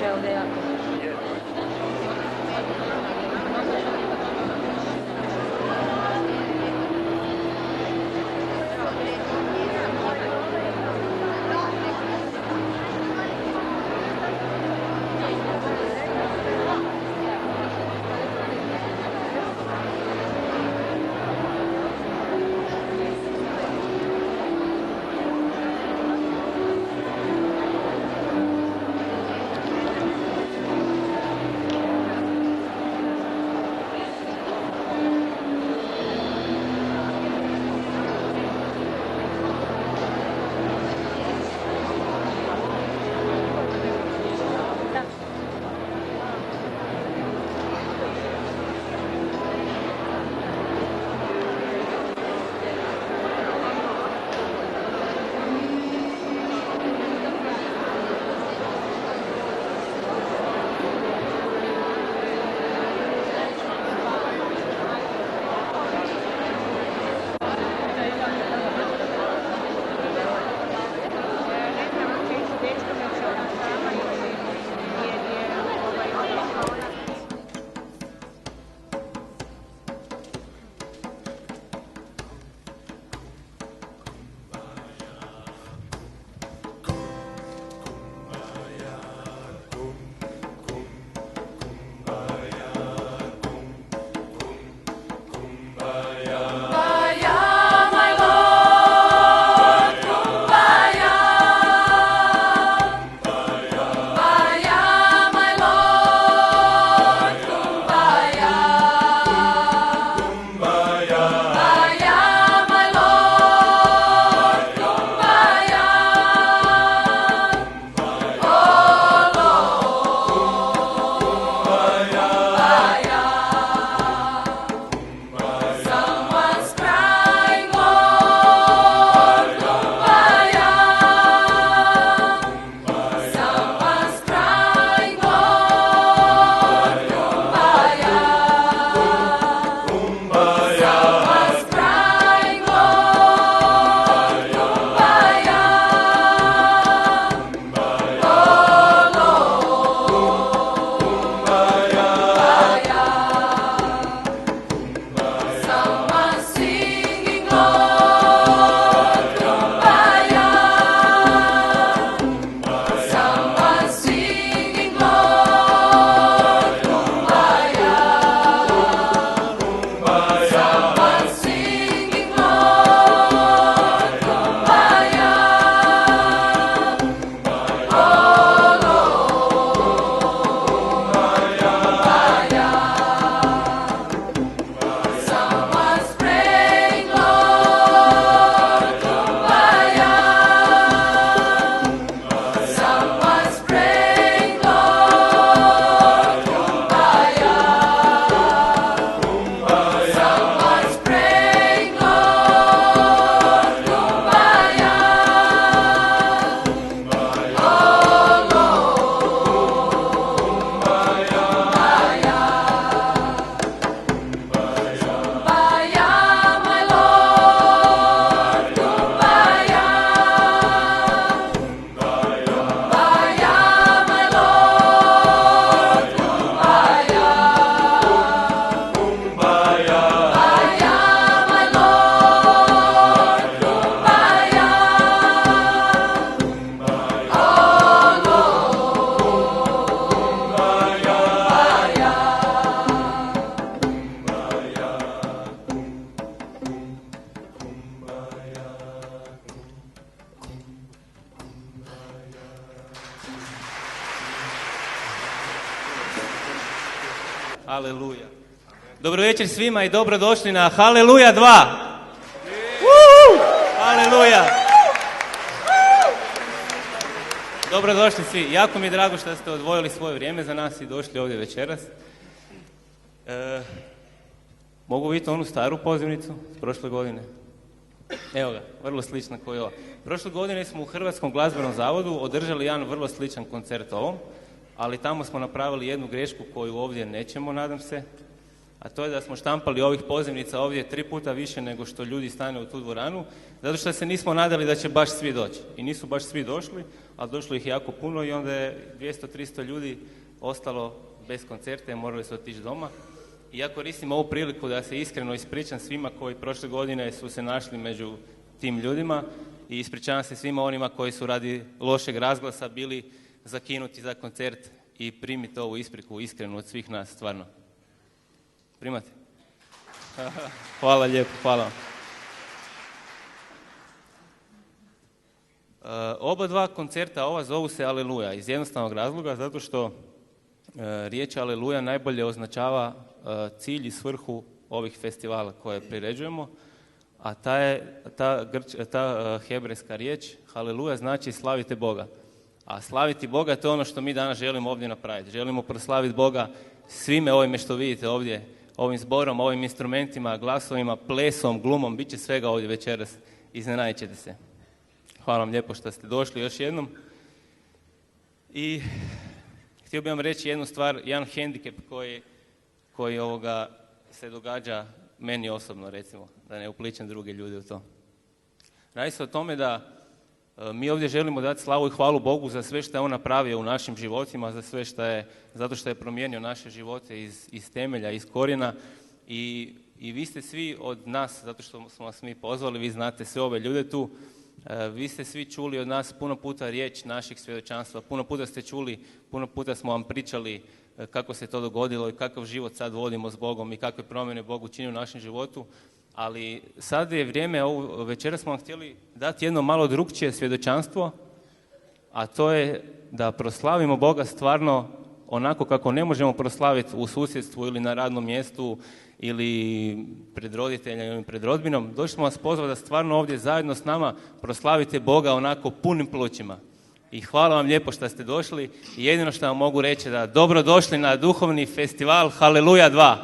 osjećaj ovdje jako. Haleluja. Dobro večer svima i dobrodošli na Haleluja 2. Haleluja. Dobrodošli svi. Jako mi je drago što ste odvojili svoje vrijeme za nas i došli ovdje večeras. Mogu vidjeti onu staru pozivnicu s prošle godine? Evo ga, vrlo slična kao i ova. Prošle godine smo u Hrvatskom glazbenom zavodu održali jedan vrlo sličan koncert ovom, ali tamo smo napravili jednu grešku koju ovdje nećemo, nadam se, a to je da smo štampali ovih pozivnica ovdje 3 puta više nego što ljudi stane u tu dvoranu, zato što se nismo nadali da će baš svi doći. I nisu baš svi došli, ali došlo ih jako puno i onda je 200-300 ljudi ostalo bez koncerta i morali su otići doma. I ja koristim ovu priliku da se iskreno ispričam svima koji prošle godine su se našli među tim ljudima i ispričavam se svima onima koji su radi lošeg razglasa bili zakinuti za koncert i primite ovu ispriku iskreno od svih nas, stvarno. Primate? Hvala lijepo, hvala vam. Oba dva koncerta ova zovu se Aleluja iz jednostavnog razloga zato što riječ Aleluja najbolje označava cilj i svrhu ovih festivala koje priređujemo, a ta hebrejska riječ Haleluja znači slavite Boga. A slaviti Boga to je ono što mi danas želimo ovdje napraviti. Želimo proslaviti Boga svime ovime što vidite ovdje, ovim zborom, ovim instrumentima, glasovima, plesom, glumom, bit će svega ovdje večeras. Iznenadit ćete se. Hvala vam lijepo što ste došli još jednom. I htio bih vam reći jednu stvar, jedan hendikep koji se događa meni osobno, recimo, da ne upličem druge ljude u to. Radi se o tome da mi ovdje želimo dati slavu i hvalu Bogu za sve što je On napravio u našim životima, za sve zato što je promijenio naše živote iz temelja, iz korijena i vi ste svi od nas, zato što smo vas mi pozvali, vi znate sve ove ljude tu, vi ste svi čuli od nas puno puta riječ naših svjedočanstva, puno puta ste čuli, puno puta smo vam pričali kako se to dogodilo i kakav život sad vodimo s Bogom i kakve promjene Bog učini u našem životu. Ali sad je vrijeme, večera smo vam htjeli dati jedno malo drukčije svjedočanstvo, a to je da proslavimo Boga stvarno onako kako ne možemo proslaviti u susjedstvu ili na radnom mjestu ili pred roditeljima ili pred rodbinom. Došli smo vas pozvati da stvarno ovdje zajedno s nama proslavite Boga onako punim plućima. I hvala vam lijepo što ste došli i jedino što vam mogu reći je da dobro došli na duhovni festival Haleluja 2.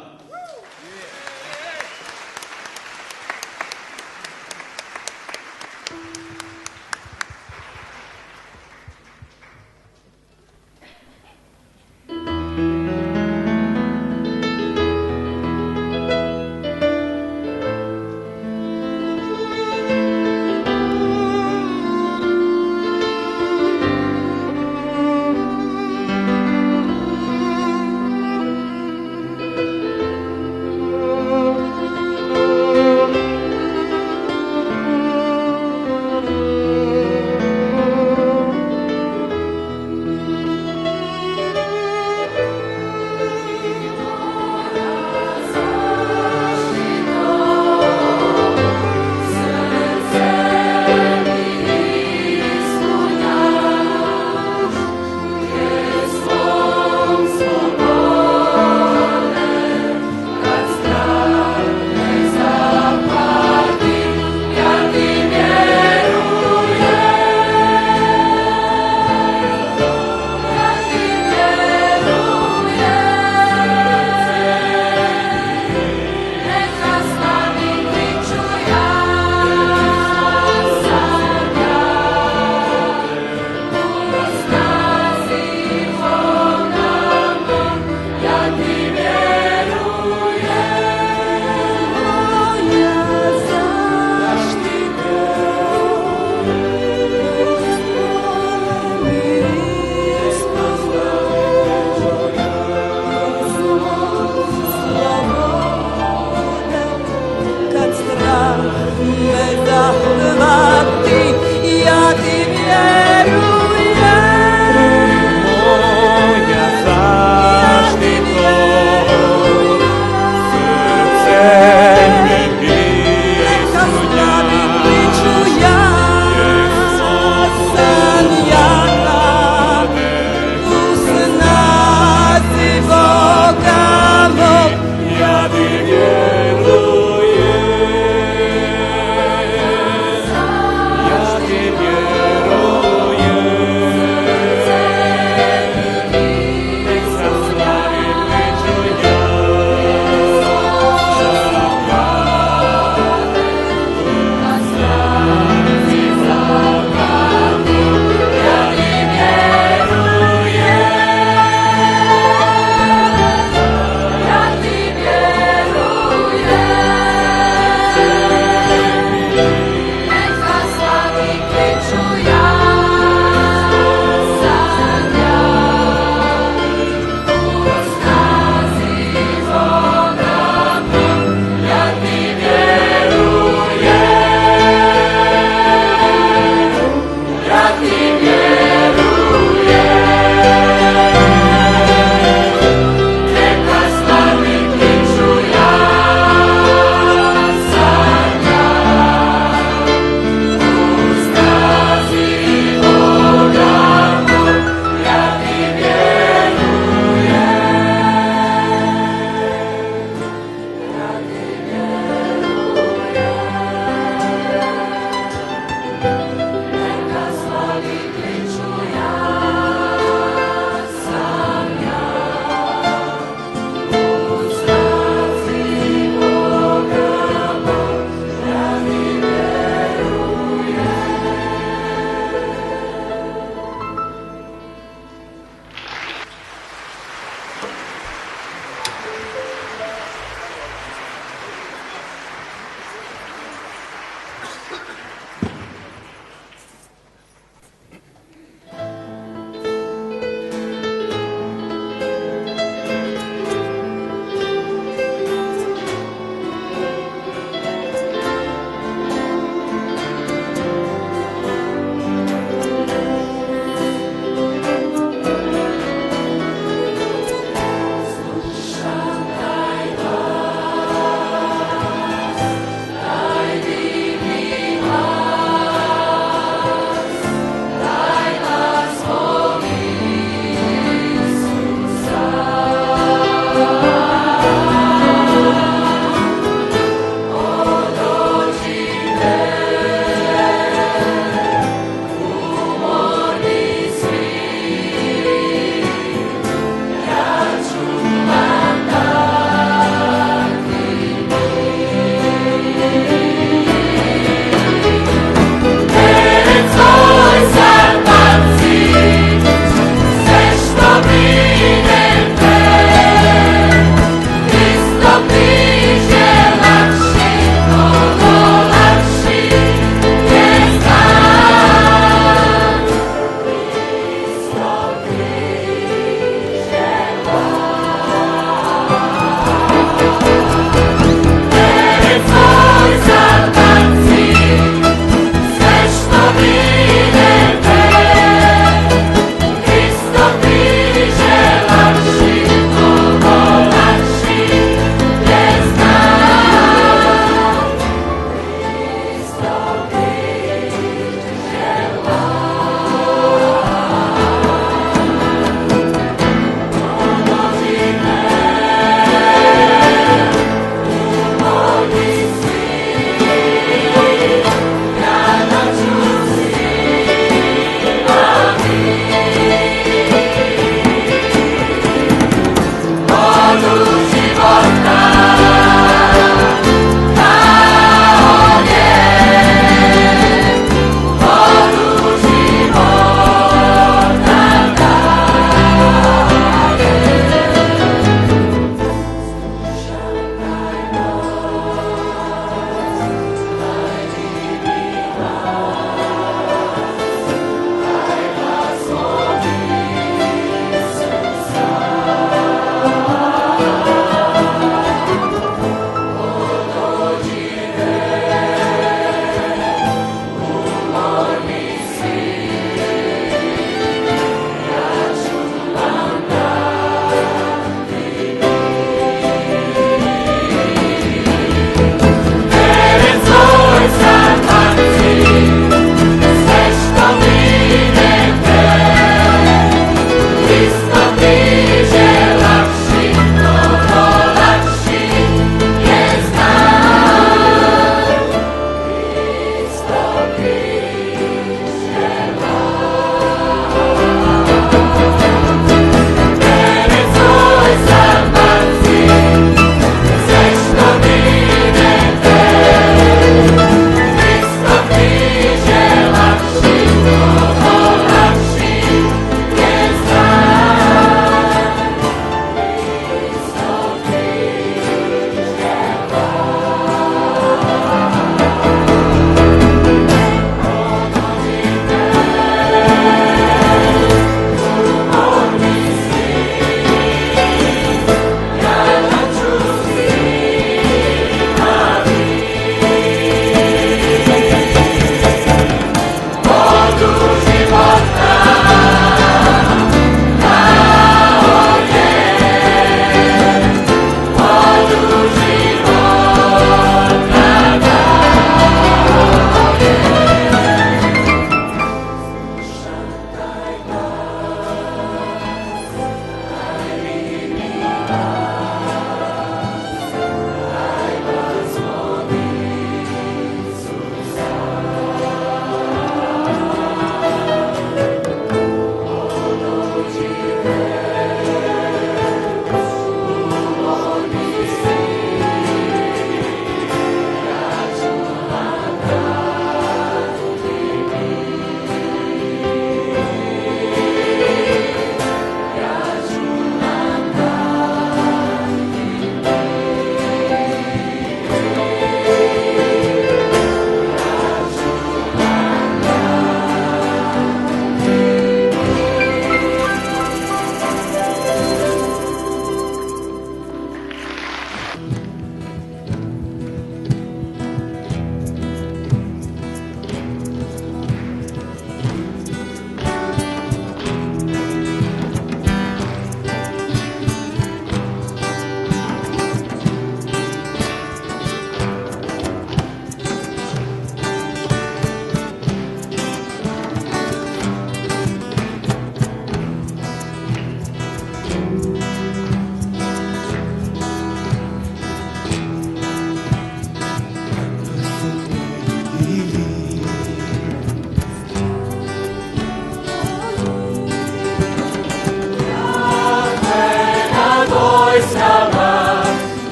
vojskama,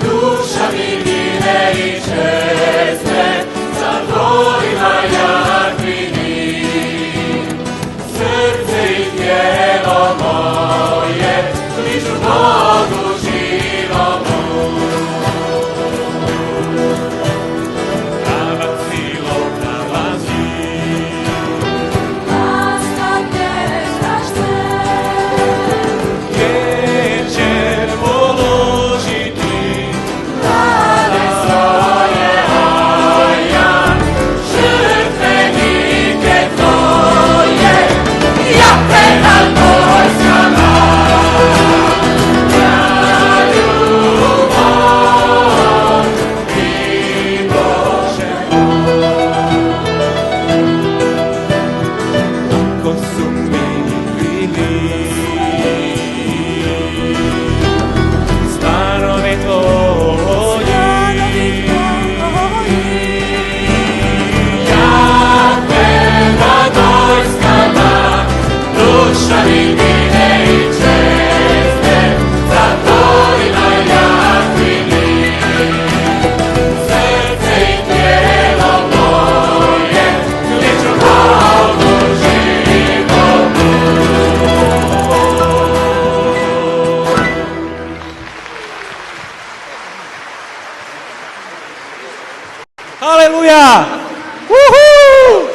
duša mi vine i čezne, za dvorima jakvini. Srce i tijelo moje, liču Bogu živomu. Pravac silom nalazi, Nastavlje strašne, gdje će položiti glave svoje, oja, žrtvenike tvoje, jake nad vojskama. Kralju moj i Bože moj, ko su mi bili stanovi tvoji, jake nad vojskama, duša mi vine i čezne, za tvorima jakvini. Srce i tijelo moje, liču Bogu živomu. Haleluja! Uhu!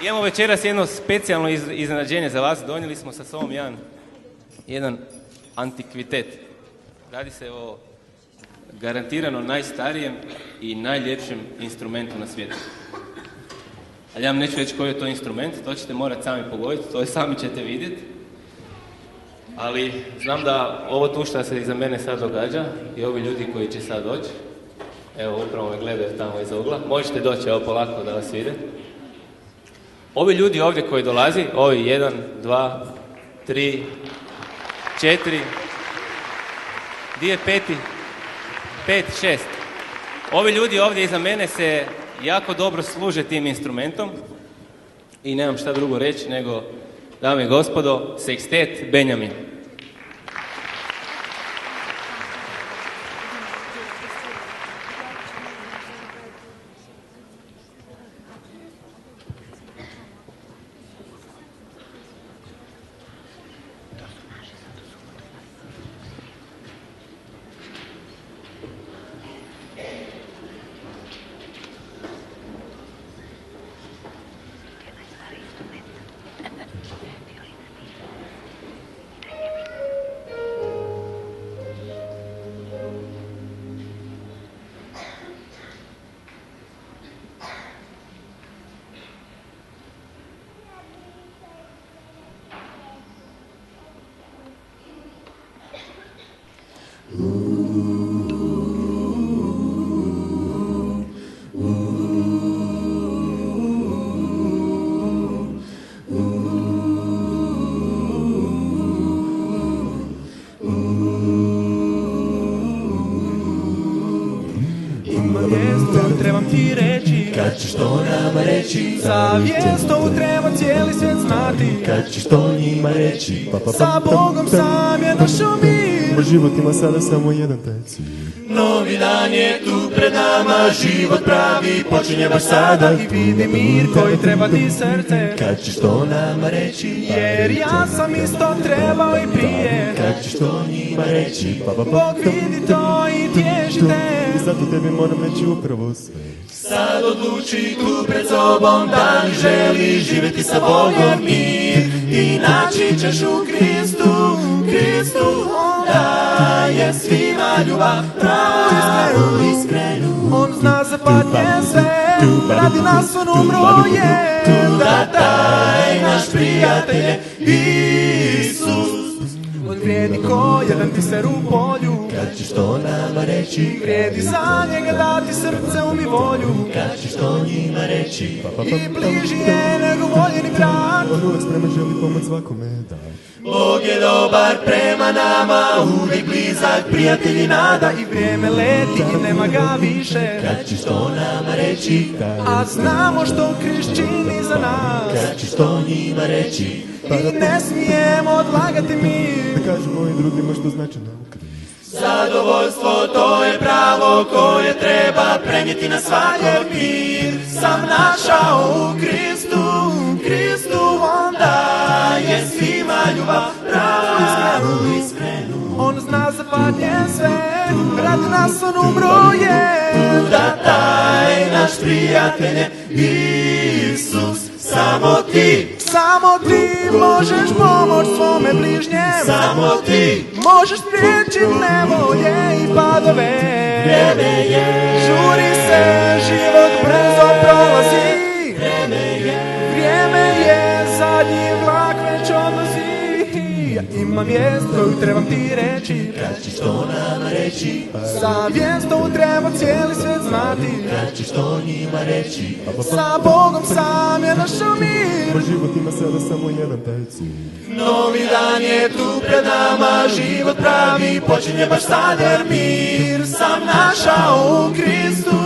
Imamo večeras jedno specijalno iznenađenje za vas. Donijeli smo sa sobom jedan antikvitet. Radi se o garantirano najstarijem i najljepšem instrumentu na svijetu. Ali ja vam neću reći koji je to instrument, to ćete morati sami pogoditi, to sami ćete vidjeti. Ali znam da ovo tu što se iza mene sad događa i ovi ljudi koji će sad doći, evo upravo me gledaju tamo iza ugla, možete doći evo polako da vas vide. Ovi ljudi ovdje koji dolazi, ovi 1, 2, 3, 4, di je 5, 6. Ovi ljudi ovdje iza mene se jako dobro služe tim instrumentom i nemam šta drugo reći nego, dame i gospodo, Sekstet Benjamin. Trebam ti reći, Kad ćeš to nama reći, za vijest ovu treba cijeli svijet znati. kad ćeš to njima reći, Sa Bogom sam je našao mir. moj život ima sada samo jedan taj cilj. Novi dan je tu pred nama, život pravi počinje baš sada. I vidi mir koji treba ti srce, Kad ćeš to nama reći, jer ja sam isto trebao i prije. kad ćeš to njima reći, Bog vidi to i tježi te. I zato tebi moram reći upravo sve. Sad odluči tu pred sobom da li želi živjeti sa Bogom mir. I naći ćeš u Kristu, Kristu, on daje svima ljubav pravu, iskrenu. On zna za patnje sve, radi nas on umro je. Da taj naš prijatelj je Isus. On vrijedi ko jedan biser u polju, Kad ćeš to nama reći, vrijedi za njega dati srce i volju. kad ćeš to njima reći, I bliži je nego voljeni brat. on uvek spreman želi pomoć svakome da. Bog je dobar prema nama, uvijek blizak, prijatelj i nada. I vrijeme leti i nema ga više, Kad ćeš to nama reći, a znamo što Krist čini za nas. kad ćeš to njima reći, I ne smijemo odlagati mir, da kažemo i drugima što znači nam Krist. Zadovoljstvo to je pravo koje treba prenijeti na svakog mir. Sam našao u Kristu, Kristu on daje svima ljubav pravu iskrenu. On zna za patnje sve, radi nas on umro je. Da taj naš prijatelj je Isus, samo ti možeš pomoć svome bližnjemu. Samo ti možeš spriječiti nevolje i padove. Vreme je, žuri se, život brzo prolazi. Vrijeme je, zadnji vlak već odlazi. Ja imam vijest koju trebam ti reći. kad ćeš to nama reći? Sa vijestom treba cijeli svijet znati. Kad ćeš to njima reći? Sa Bogom sam je našao mir. Pa život ima sada samo jedan taj cilj. Novi dan je tu pred nama, život pravi počinje baš sad jer mir sam našao u Kristu,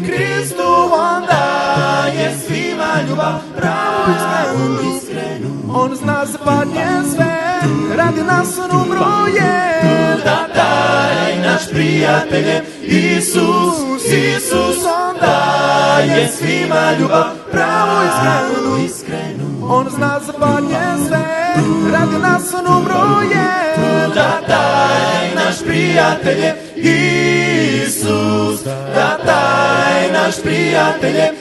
Kristu on daje svima ljubav pravu iskrenu. On zna za patnje sve, radi nas on umro je. Da taj naš prijatelj je Isus, Isus on daje svima ljubav pravu iskrenu. On zna za patnje sve, radi nas on umro je. Da taj naš prijatelj je Isus, da taj naš prijatelj je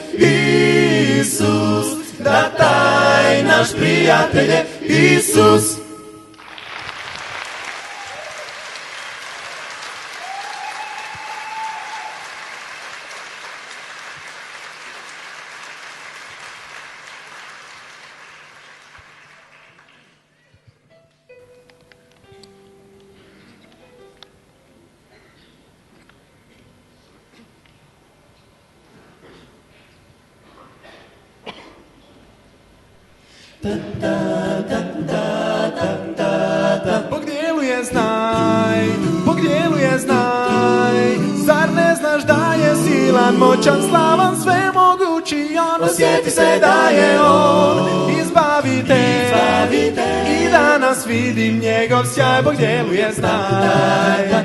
Isus, da taj naš prijatelj je Isus. Bog djeluje znaj, Bog djeluje znaj. Zar ne znaš da je silan, moćan, slavan, svemogući on? Osjeti se da je on izbavitelj. I danas vidim njegov sjaj, Bog djeluje znaj.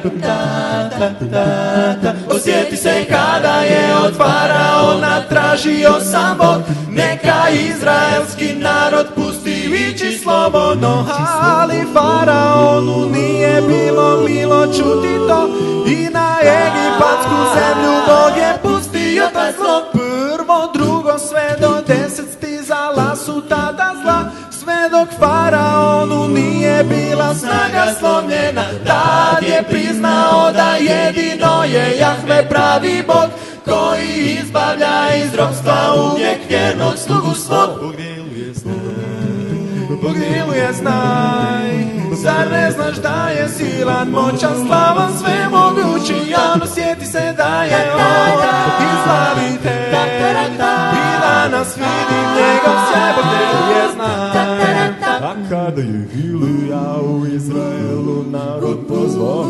Osjeti se kada je od faraona tražio sam Bog. Neka izraelski narod pusti ići slobodno. Ali faraonu nije bilo milo čuti to. I na egipatsku zemlju Bog je pustio taj zlo. Prvo, drugo, sve do 10 stizala su tada zla. Sve dok faraonu nije bila snaga slomljena. Tad je priznao da jedino je Jahve pravi Bog, koji izbavlja iz ropstva uvijek vjernog slugu svog. Bog djeluje znaj. Zar ne znaš da je silan, moćan, slavan, svemogući on? Osjeti se da je on izbavitelj. I danas vidim njegov sjaj, Bog djeluje znaj. A kada je Ilija u Izraelu narod pozvao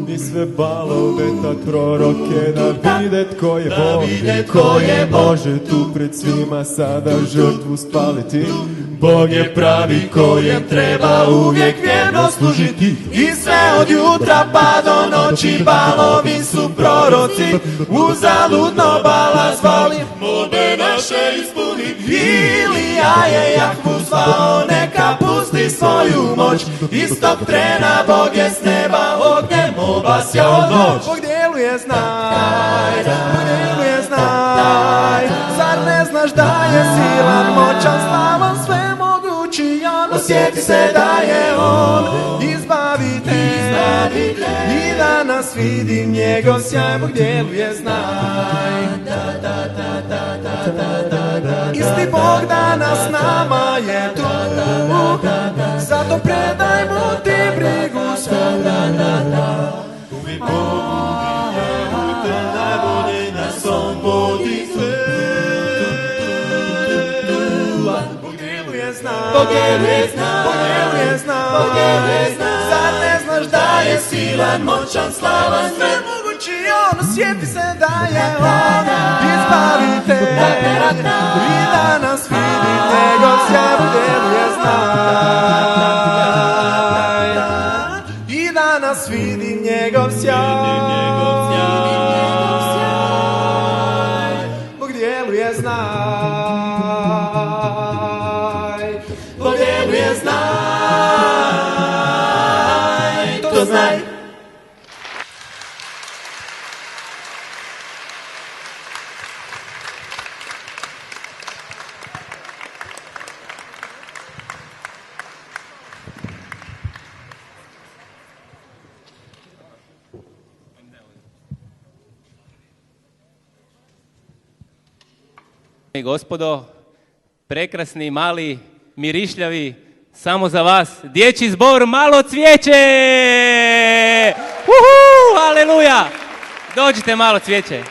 i sve balove tad proroke da vide tko je Bog, Ko je Bog, može tu pred svima sada žrtvu spaliti. Bog je pravi kojem treba uvijek vjerno služiti. I sve od jutra pa do noći balovi su proroci. Uzaludno Bala zvali, molbe naše ispuni. Ilija je Jahvu zvao, neka pusti svoju moć. Istog trena Bog je s neba ognjem obasjao noć. Bog djeluje znaj, Bog djeluje znaj. Zar ne znaš da je silan, moćan, slavan, svemogući on? Osjeti se da je on izbavitelj. I danas vidim njegov sjaj, Bog djeluje znaj. Isti Bog danas s nama je tu, zato predaj mu ti brigu svoju. Uvijek Bogu vjerujte, najbolje nas on vodi sve. Bog djeluje znaj, Bog djeluje znaj, Bog djeluje znaj. Bog djeluje znaj. Zar ne znaš da je Silan, moćan, slavan, svemogući on? Osjeti se da je on izbavitelj. I danas vidim njegov sjaj, Bog djeluje znaj. danas vidim njegov sjaj. Bog djeluje znaj. Bog djeluje znaj, to znaj. I gospodo, prekrasni, mali, mirišljavi, samo za vas, dječji zbor Malo cvijeće! Uhu, aleluja! Dođite Malo cvijeće.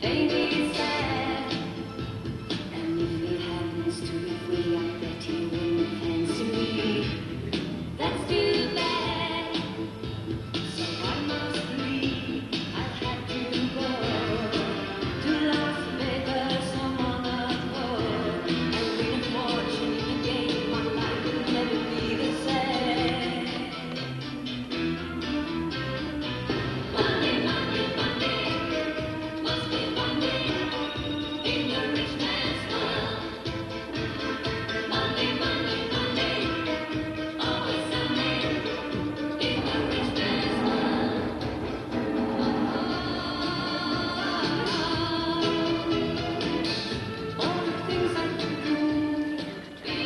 Baby said, and if he happens to be free, I bet he wouldn't fancy me. That's too bad. So I must leave. I had to go to Las Vegas some other road. And win a fortune in the game. My life will never be the same. Monday, Monday, Monday, must be Monday in the rich man's world. Monday, Monday, Monday, always Sunday in the rich man's world. All the things I can do, be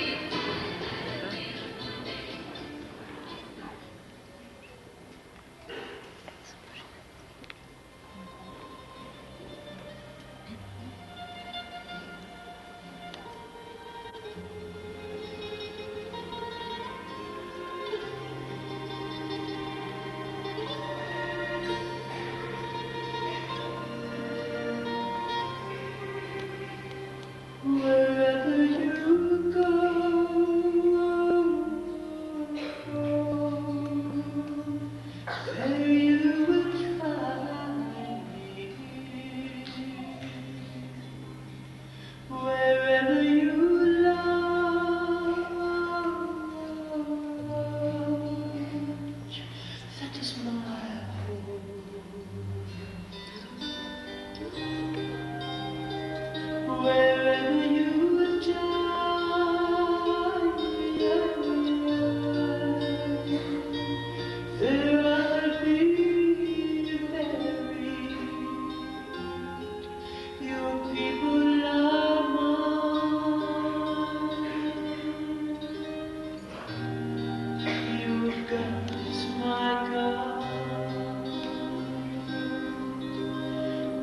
wherever you go, there you will find me. Wherever you lodge, that is my home. Wherever you die, there I'll be buried. Your people are mine. Your God is my God.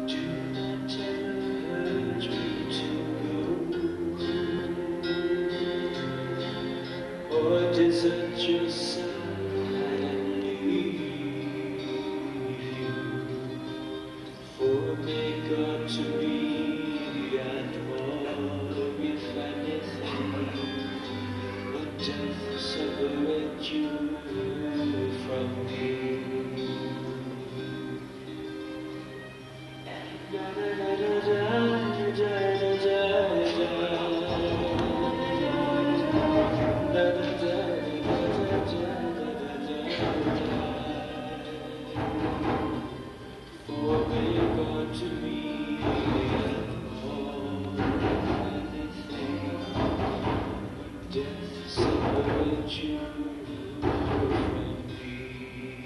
Do not urge me to go, or desert your side and leave you. For may God to me and more, if anything, but death separate you from me. For may God to me and more anything, but death separate you from me.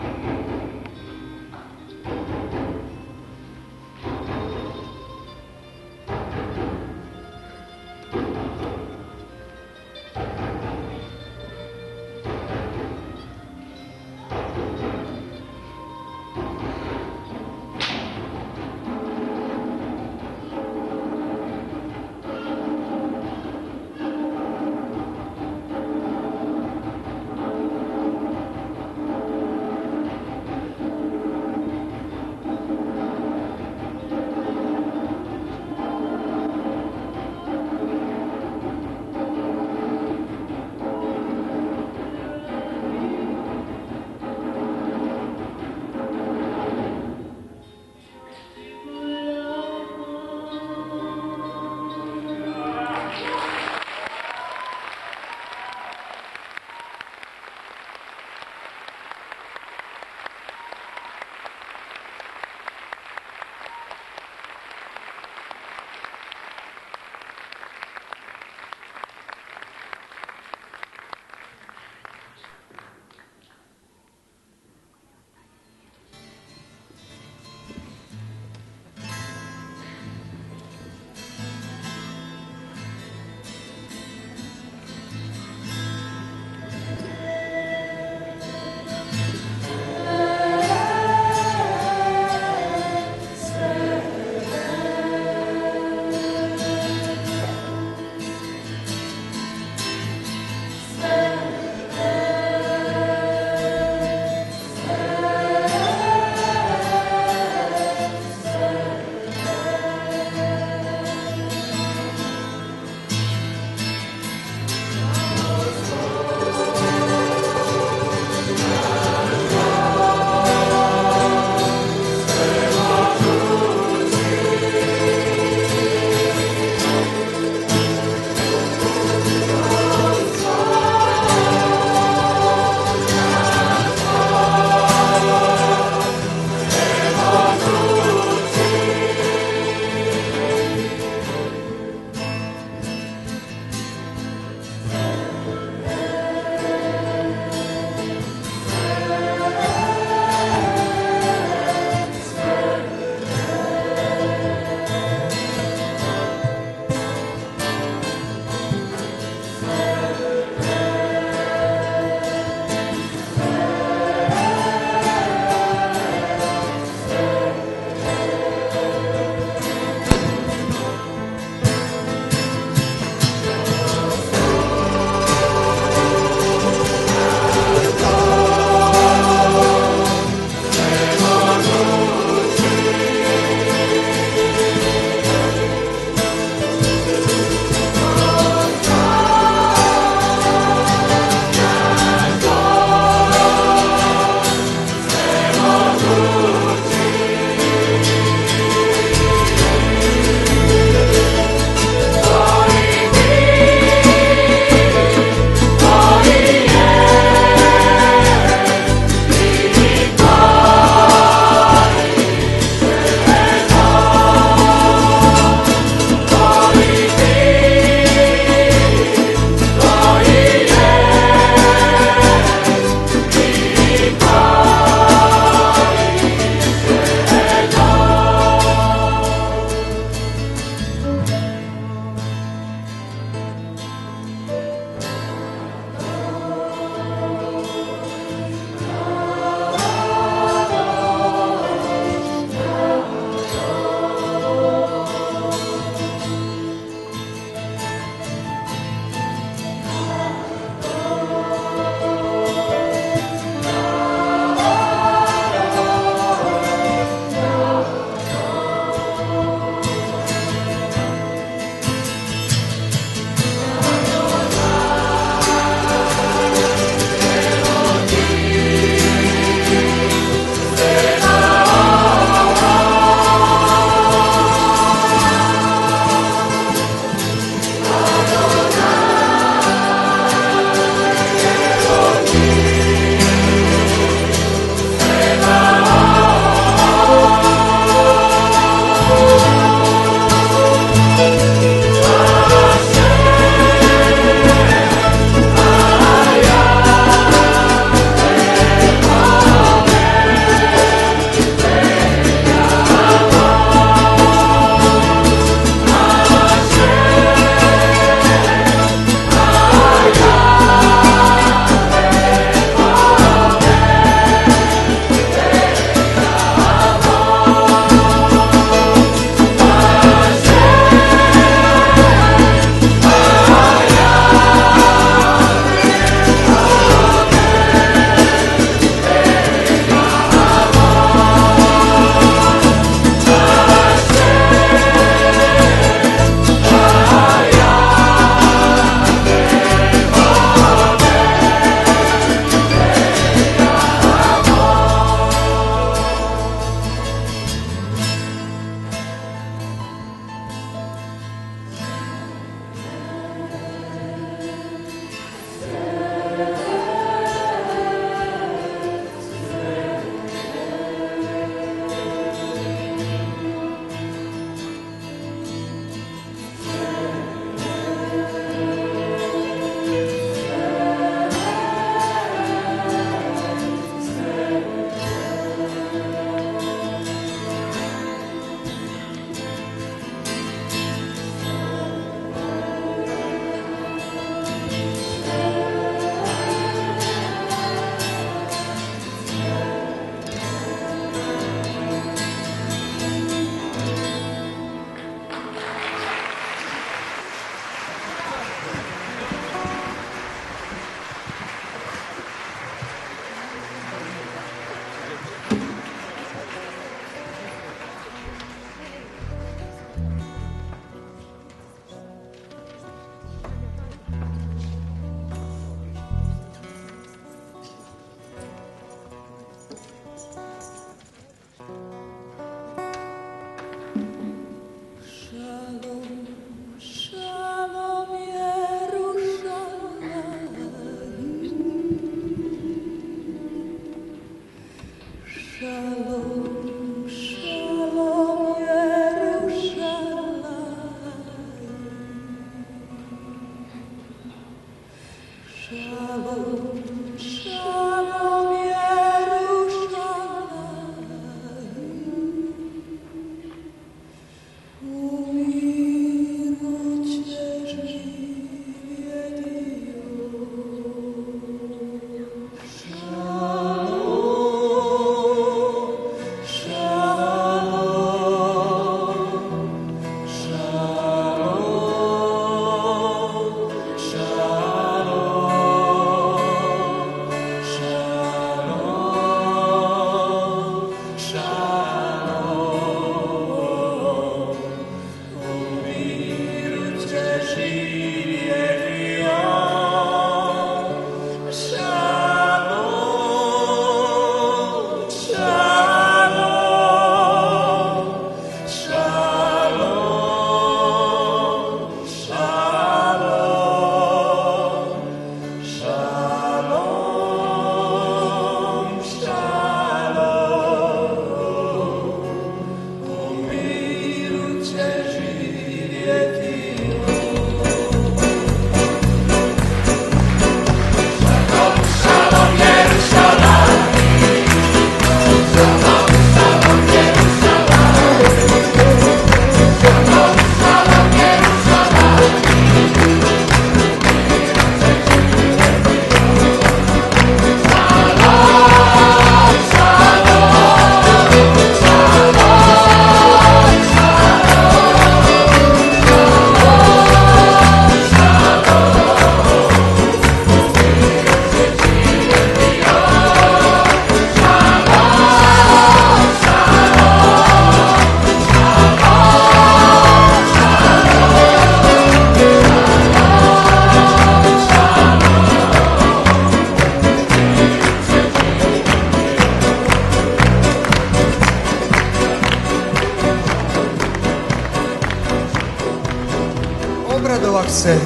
obradovah se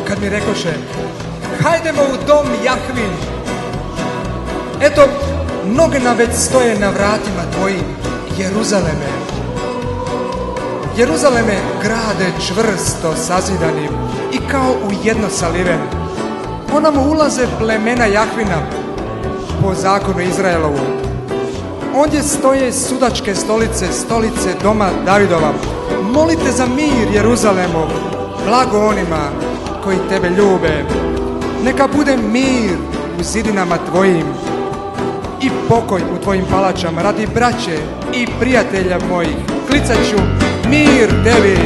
kad mi rekoše hajdemo u dom Jahvin. Eto, mnoge nam već stoje na vratima tvojim, Jeruzaleme. Jeruzaleme, grade čvrsto sazidanim i kao u jedno saliven. Onamo ulaze plemena Jahvina po zakonu Izraelovu. Ondje stoje sudačke stolice, stolice doma Davidova. Molite za mir Jeruzalemu, blago onima koji tebe ljube. Neka bude mir u zidinama tvojim i pokoj u tvojim palačama radi braće i prijatelja mojih. Klicat ću mir tebi.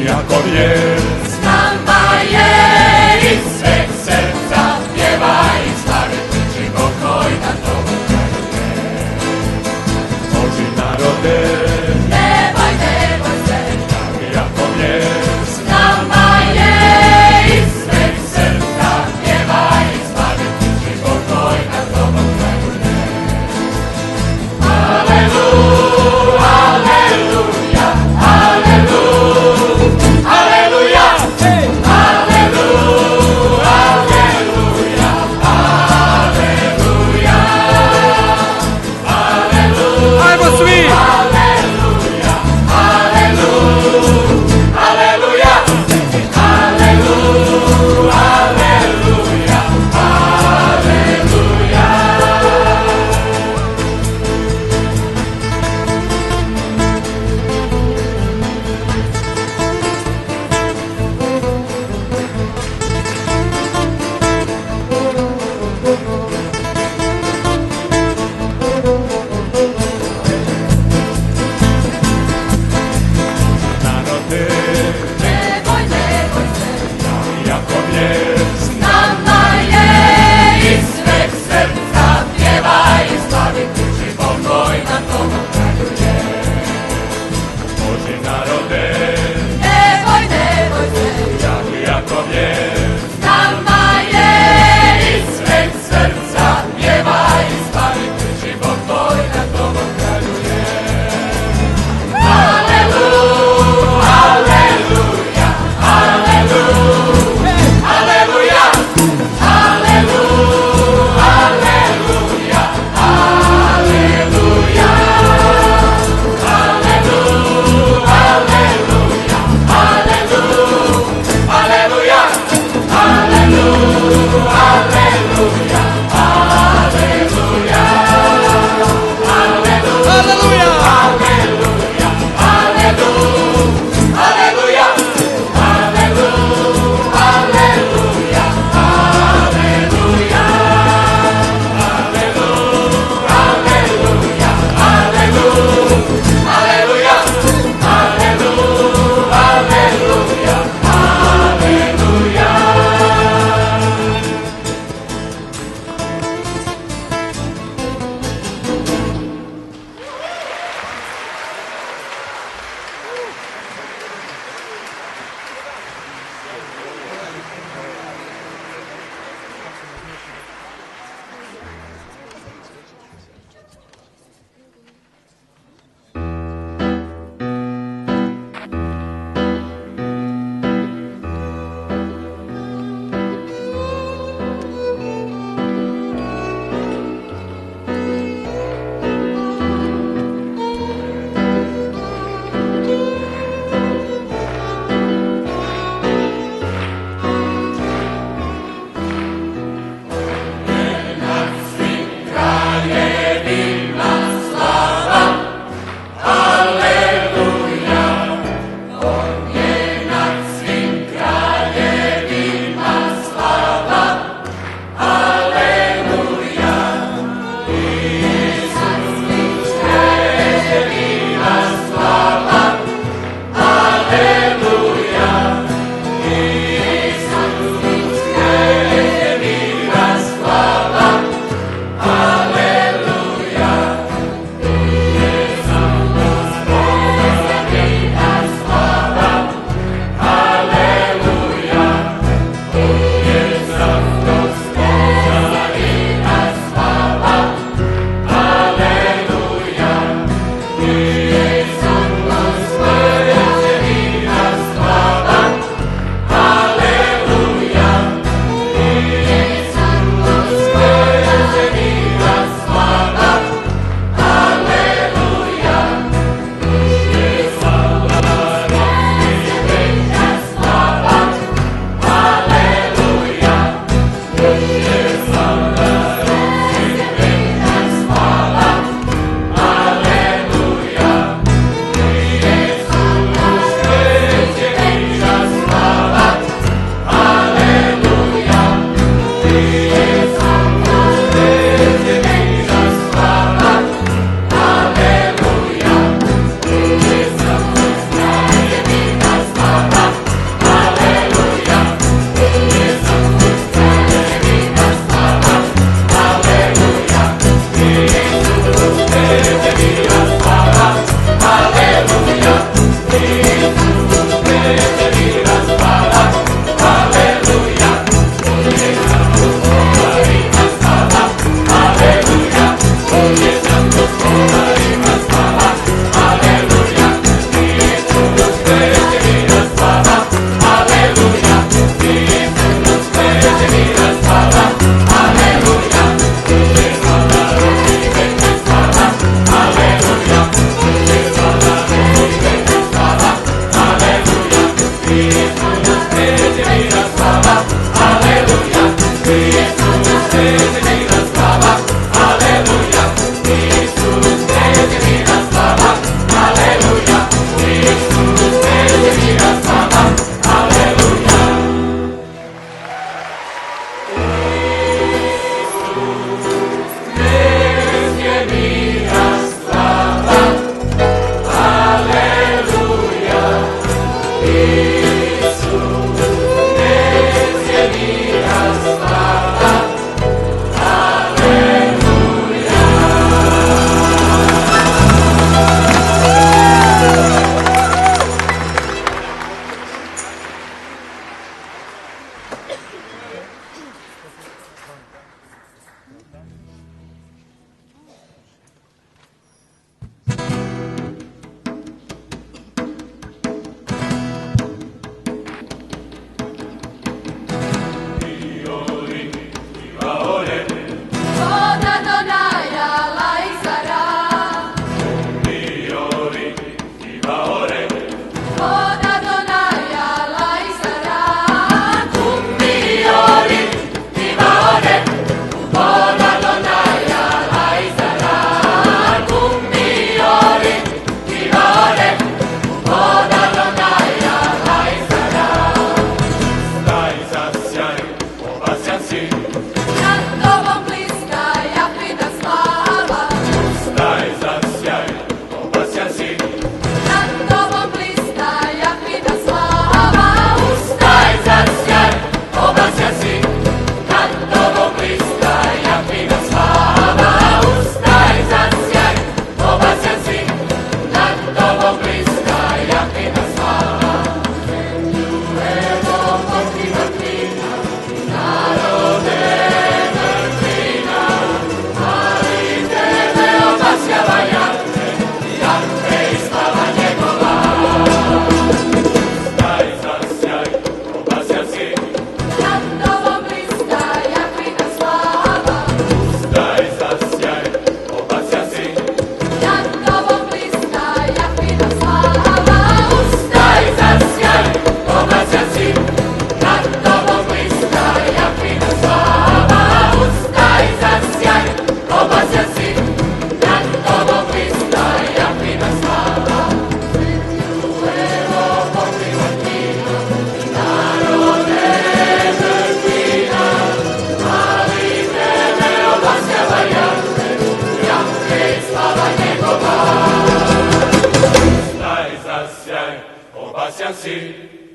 Jakov je S nama je iz sveg srca pjevaj i slaviti ćemo koji na tomu kraju je. Boži narode, Nemoj se, Jakov je s nama je iz sveg srca pjevaj i slaviti ćemo koji na tomu kraju je. Aleluja, aleluja, aleluja, aleluja.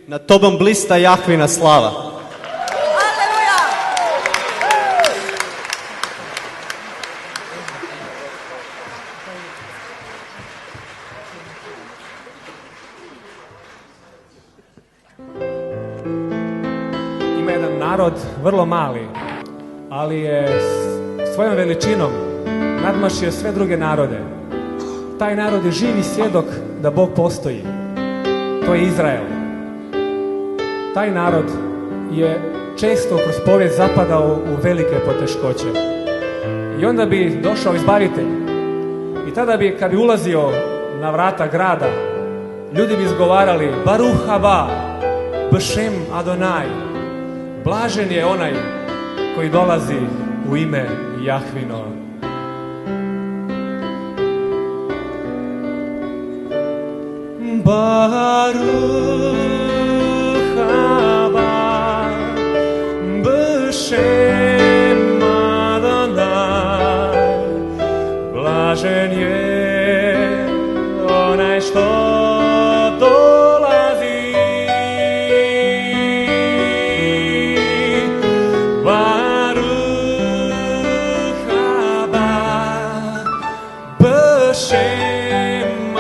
Nad tobom blista Jahvina slava. Ima jedan narod, vrlo mali, ali je svojom veličinom nadmašio sve druge narode. Taj narod je živi svjedok da Bog postoji. To je Izrael. Taj narod je često kroz povijest zapadao u velike poteškoće. I onda bi došao izbavitelj. I tada bi, kad bi ulazio na vrata grada, ljudi bi izgovarali Baruch haba, B'Shem Adonai. Blažen je onaj koji dolazi u ime Jahvino. Baruch haba, B'Shem Adonai. Blažen je onaj što dolazi. Baruch haba, B'Shem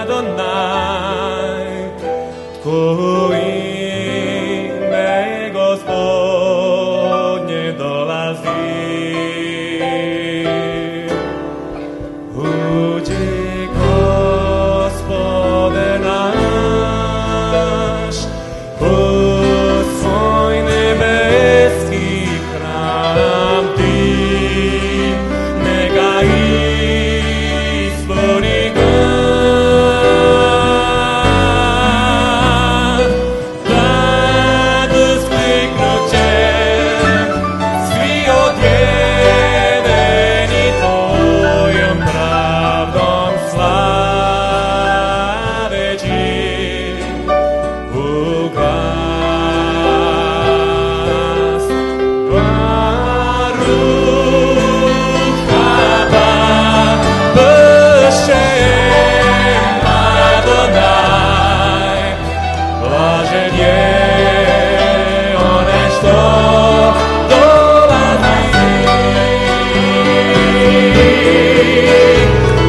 Adonai. Tko ime Gospodnje dolazi. Uđi Gospode naš u svoj nebeski hram ti, neka ispuni ga. Blažen je onaj što dolazi.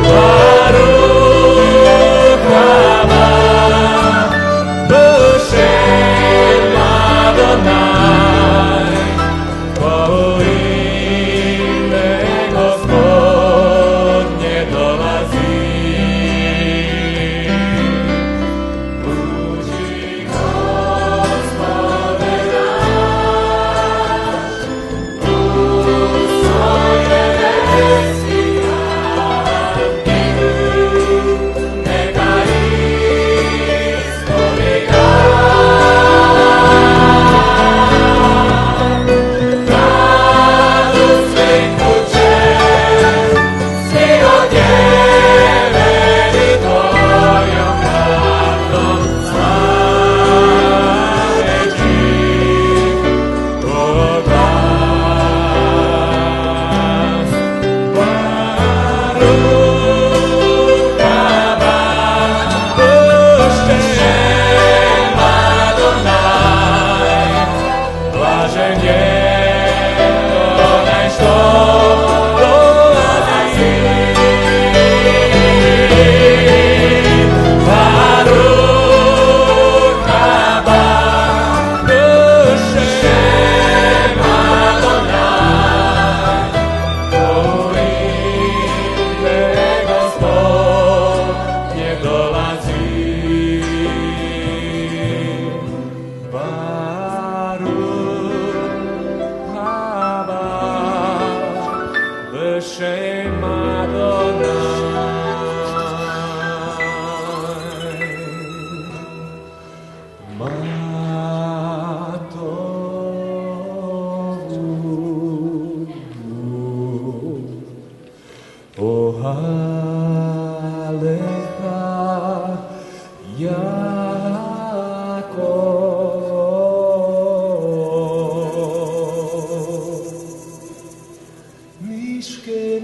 Baruch haba b'Shem Adonai, po ime Gospodnje dolazi. Uđi Gospode naš, u svoj nebeski grad, neka ispuni ga. Radu sliku će svi odjeveni tvojom pravdom, slaveći tvoj glas. Baruch haba b'Shem Adonai, blažen je onaj što dolazi. Baruch haba b'Shem Adonai, po ime Gospodnje dolazi. Baruch haba b'Shem Adonai. Ma tovu ohalecha Yaakov, mishkenotecha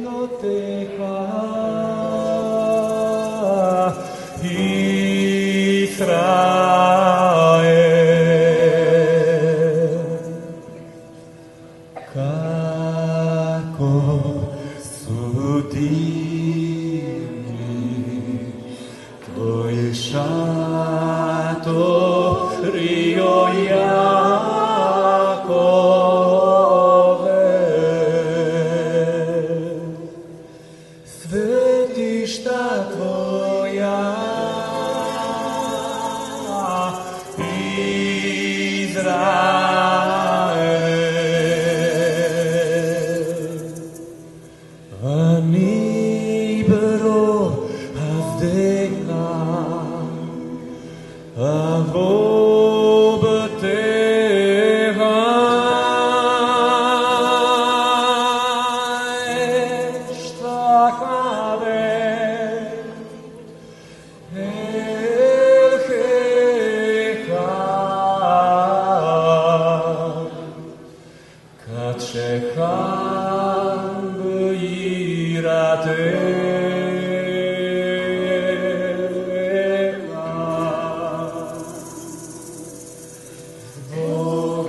Israel. Kako su divni tvoji šatori, o Jakove, svetišta tvoja, Izrael. Ani bro avdecha avobtecha eshtachave elchecha katshechan b'yiratecha. Zbog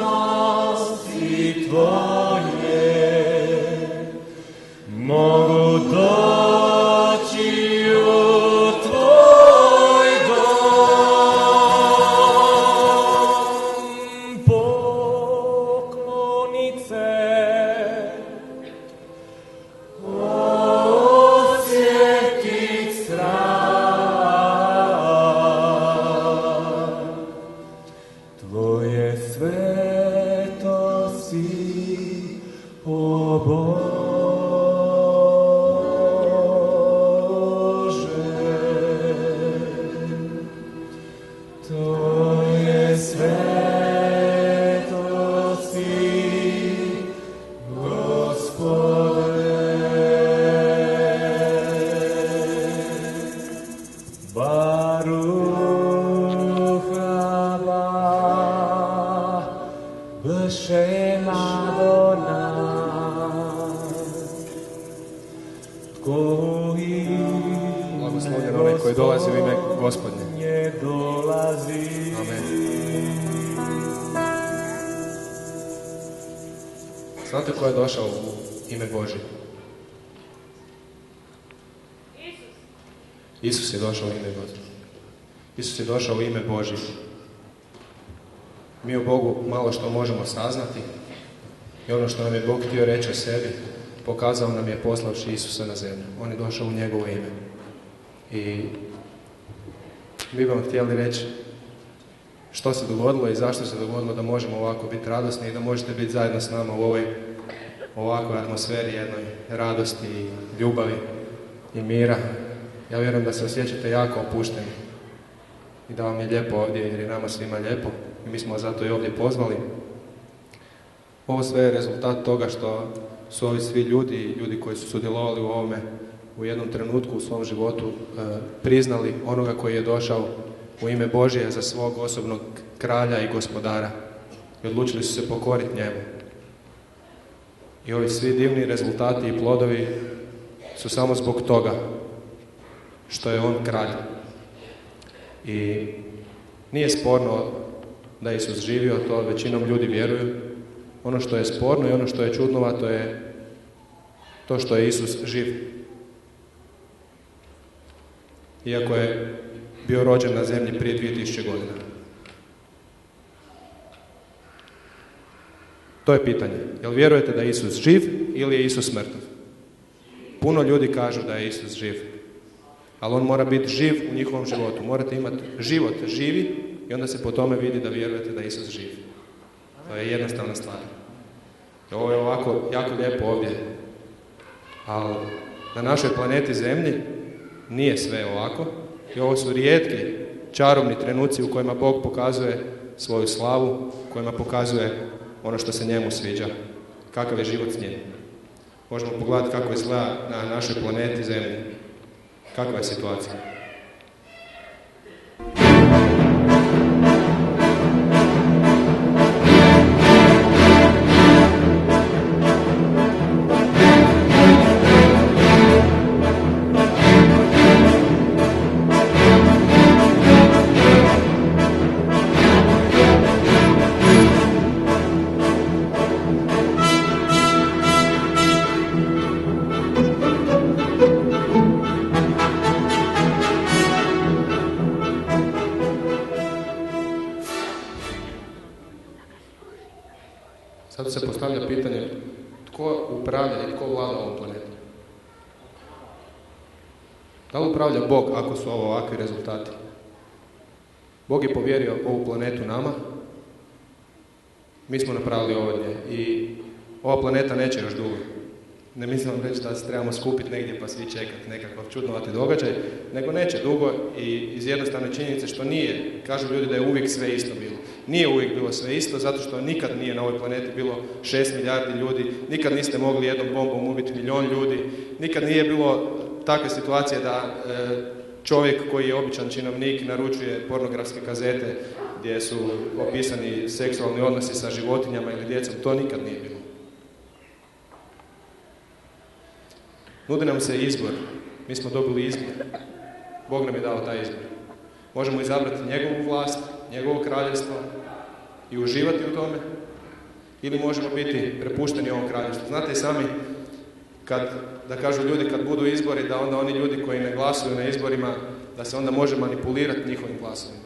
naklonosti tvoje mogu doći u tvoj dom, poklonice osjetit strah tvoje svetosti, o Bože, tvoje svetosti, Gospode. Baruch haba b'Shem Adonai. Blagoslovljen onaj koji dolazi u ime Gospodnje. koje dolazi. Amen. Znate ko je došao u ime Božje? Isus je došao u ime Božje. Isus je došao u ime Božje. Mi o Bogu malo što možemo saznati i ono što nam je Bog htio reći o sebi, pokazao nam je poslavši Isusa na zemlju. On je došao u njegovo ime. I mi vam htjeli reći što se dogodilo i zašto se dogodilo da možemo ovako biti radosni i da možete biti zajedno s nama u ovakvoj atmosferi, jednoj radosti i ljubavi i mira. Ja vjerujem da se osjećate jako opušteni i da vam je lijepo ovdje jer je nama svima lijepo i mi smo vas zato i ovdje pozvali. Ovo sve je rezultat toga što su ovi svi ljudi koji su sudjelovali u ovome u jednom trenutku u svom životu priznali onoga koji je došao u ime Božje za svog osobnog kralja i gospodara i odlučili su se pokoriti njemu. I ovi svi divni rezultati i plodovi su samo zbog toga što je on kralj. I nije sporno da je Isus živio, to većinom ljudi vjeruju. Ono što je sporno i ono što je čudnovato je to što je Isus živ. Iako je bio rođen na zemlji prije 2000 godina. To je pitanje. Jel vjerujete da je Isus živ ili je Isus mrtav? Puno ljudi kažu da je Isus živ. Ali on mora biti živ u njihovom životu. Morate imati život živi i onda se po tome vidi da vjerujete da je Isus živ. To je jednostavna stvar. Ovo je ovako jako lijepo ovdje. Ali na našoj planeti Zemlji nije sve ovako. I ovo su rijetki, čarobni trenuci u kojima Bog pokazuje svoju slavu, u kojima pokazuje ono što se njemu sviđa. Kakav je život s njim. Možemo pogledati kako izgleda na našoj planeti Zemlji. Kakva je situacija? Sad se postavlja pitanje tko upravlja i tko vlada ovom planetom? Da li upravlja Bog ako su ovo ovakvi rezultati? Bog je povjerio ovu planetu nama, mi smo napravili ovo od nje i ova planeta neće još dugo. Ne mislim vam reći da se trebamo skupiti negdje pa svi čekati nekakav čudnovati događaj, nego neće dugo i iz jednostavne činjenice što nije, kažu ljudi da je uvijek sve isto bilo. Nije uvijek bilo sve isto, zato što nikad nije na ovoj planeti bilo 6 milijardi ljudi, nikad niste mogli jednom bombom ubiti 1 milijun ljudi, nikad nije bilo takve situacije da čovjek koji je običan činovnik naručuje pornografske kazete gdje su opisani seksualni odnosi sa životinjama ili djecom, to nikad nije bilo. Nudi nam se izbor. Mi smo dobili izbor. Bog nam je dao taj izbor. Možemo izabrati njegovu vlast, njegovo kraljevstvo i uživati u tome, ili možemo biti prepušteni ovom kraljevstvu. Znate i sami, da kažu ljudi kad budu izbori, da onda oni ljudi koji ne glasuju na izborima, da se onda može manipulirati njihovim glasovima.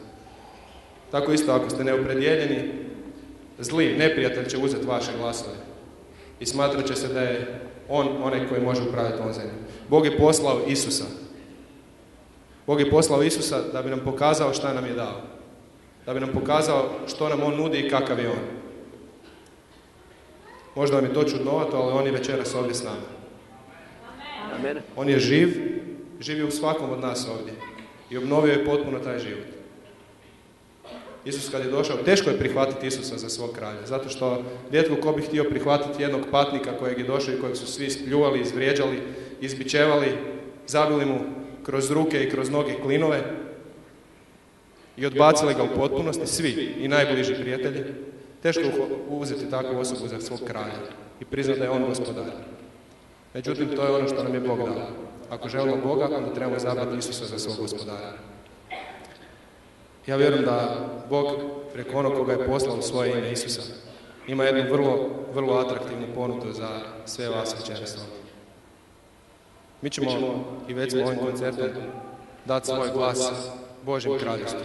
Tako isto, ako ste neopredijeljeni, zli neprijatelj će uzeti vaše glasove i smatrat će se da je on onaj koji može upravljati ovom zemljom. Bog je poslao Isusa. Bog je poslao Isusa da bi nam pokazao šta nam je dao. Da bi nam pokazao što nam on nudi i kakav je on. Možda vam je to čudnovato, ali on je večeras ovdje s nama. On je živ, živi u svakom od nas ovdje. I obnovio je potpuno taj život. Isus kad je došao, teško je prihvatiti Isusa za svog kralja, zato što rijetko ko bi htio prihvatiti jednog patnika kojeg je došao i kojeg su svi spljuvali, izvrijeđali, izbičevali, zabili mu kroz ruke i kroz noge klinove i odbacili ga u potpunosti, svi i najbliži prijatelji. Teško uzeti takvu osobu za svog kralja i priznati da je on gospodar. Međutim, to je ono što nam je Bog dao. Ako želimo Boga, onda trebamo izabrati Isusa za svog gospodara. Ja vjerujem da Bog preko onog koga je poslao u svoje ime Isusa ima jednu vrlo, vrlo atraktivnu ponudu za sve vas večeras ovdje. Mi ćemo, i već smo ovim koncertom, dati svoj glas Božjem kraljevstvu.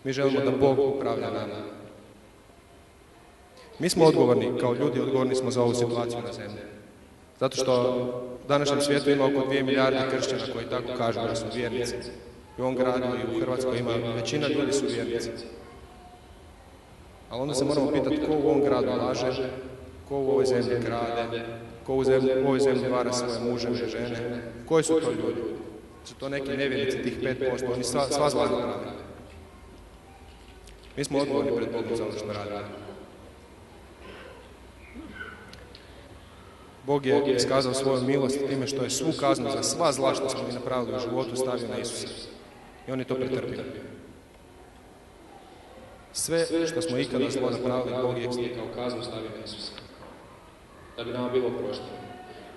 Mi želimo da Bog upravlja nama. Mi smo odgovorni, kao ljudi odgovorni smo za ovu situaciju na zemlji. Zato što u današnjem svijetu ima oko 2 milijarde kršćana koji tako kažu da su vjernici. I u ovom gradu i u Hrvatskoj ima većina ljudi su vjernici. Ali onda se moramo pitati ko u ovom gradu laže, ko u ovoj zemlji krade, ko u ovoj zemlji vara svoje muževe i žene. Koji su to ljudi? Su to neki nevjernici, tih 5%, oni sva zla rade. Mi smo odgovorni pred Bogom za ono što radimo. Bog je iskazao svoju milost time što je svu kaznu za sva zla što smo mi napravili u životu stavio na Isusa. I on je to pretrpio. Sve što smo ikada zlo napravili, Bog je kao kaznu stavio na Isusa. Da bi nama bilo prošteno.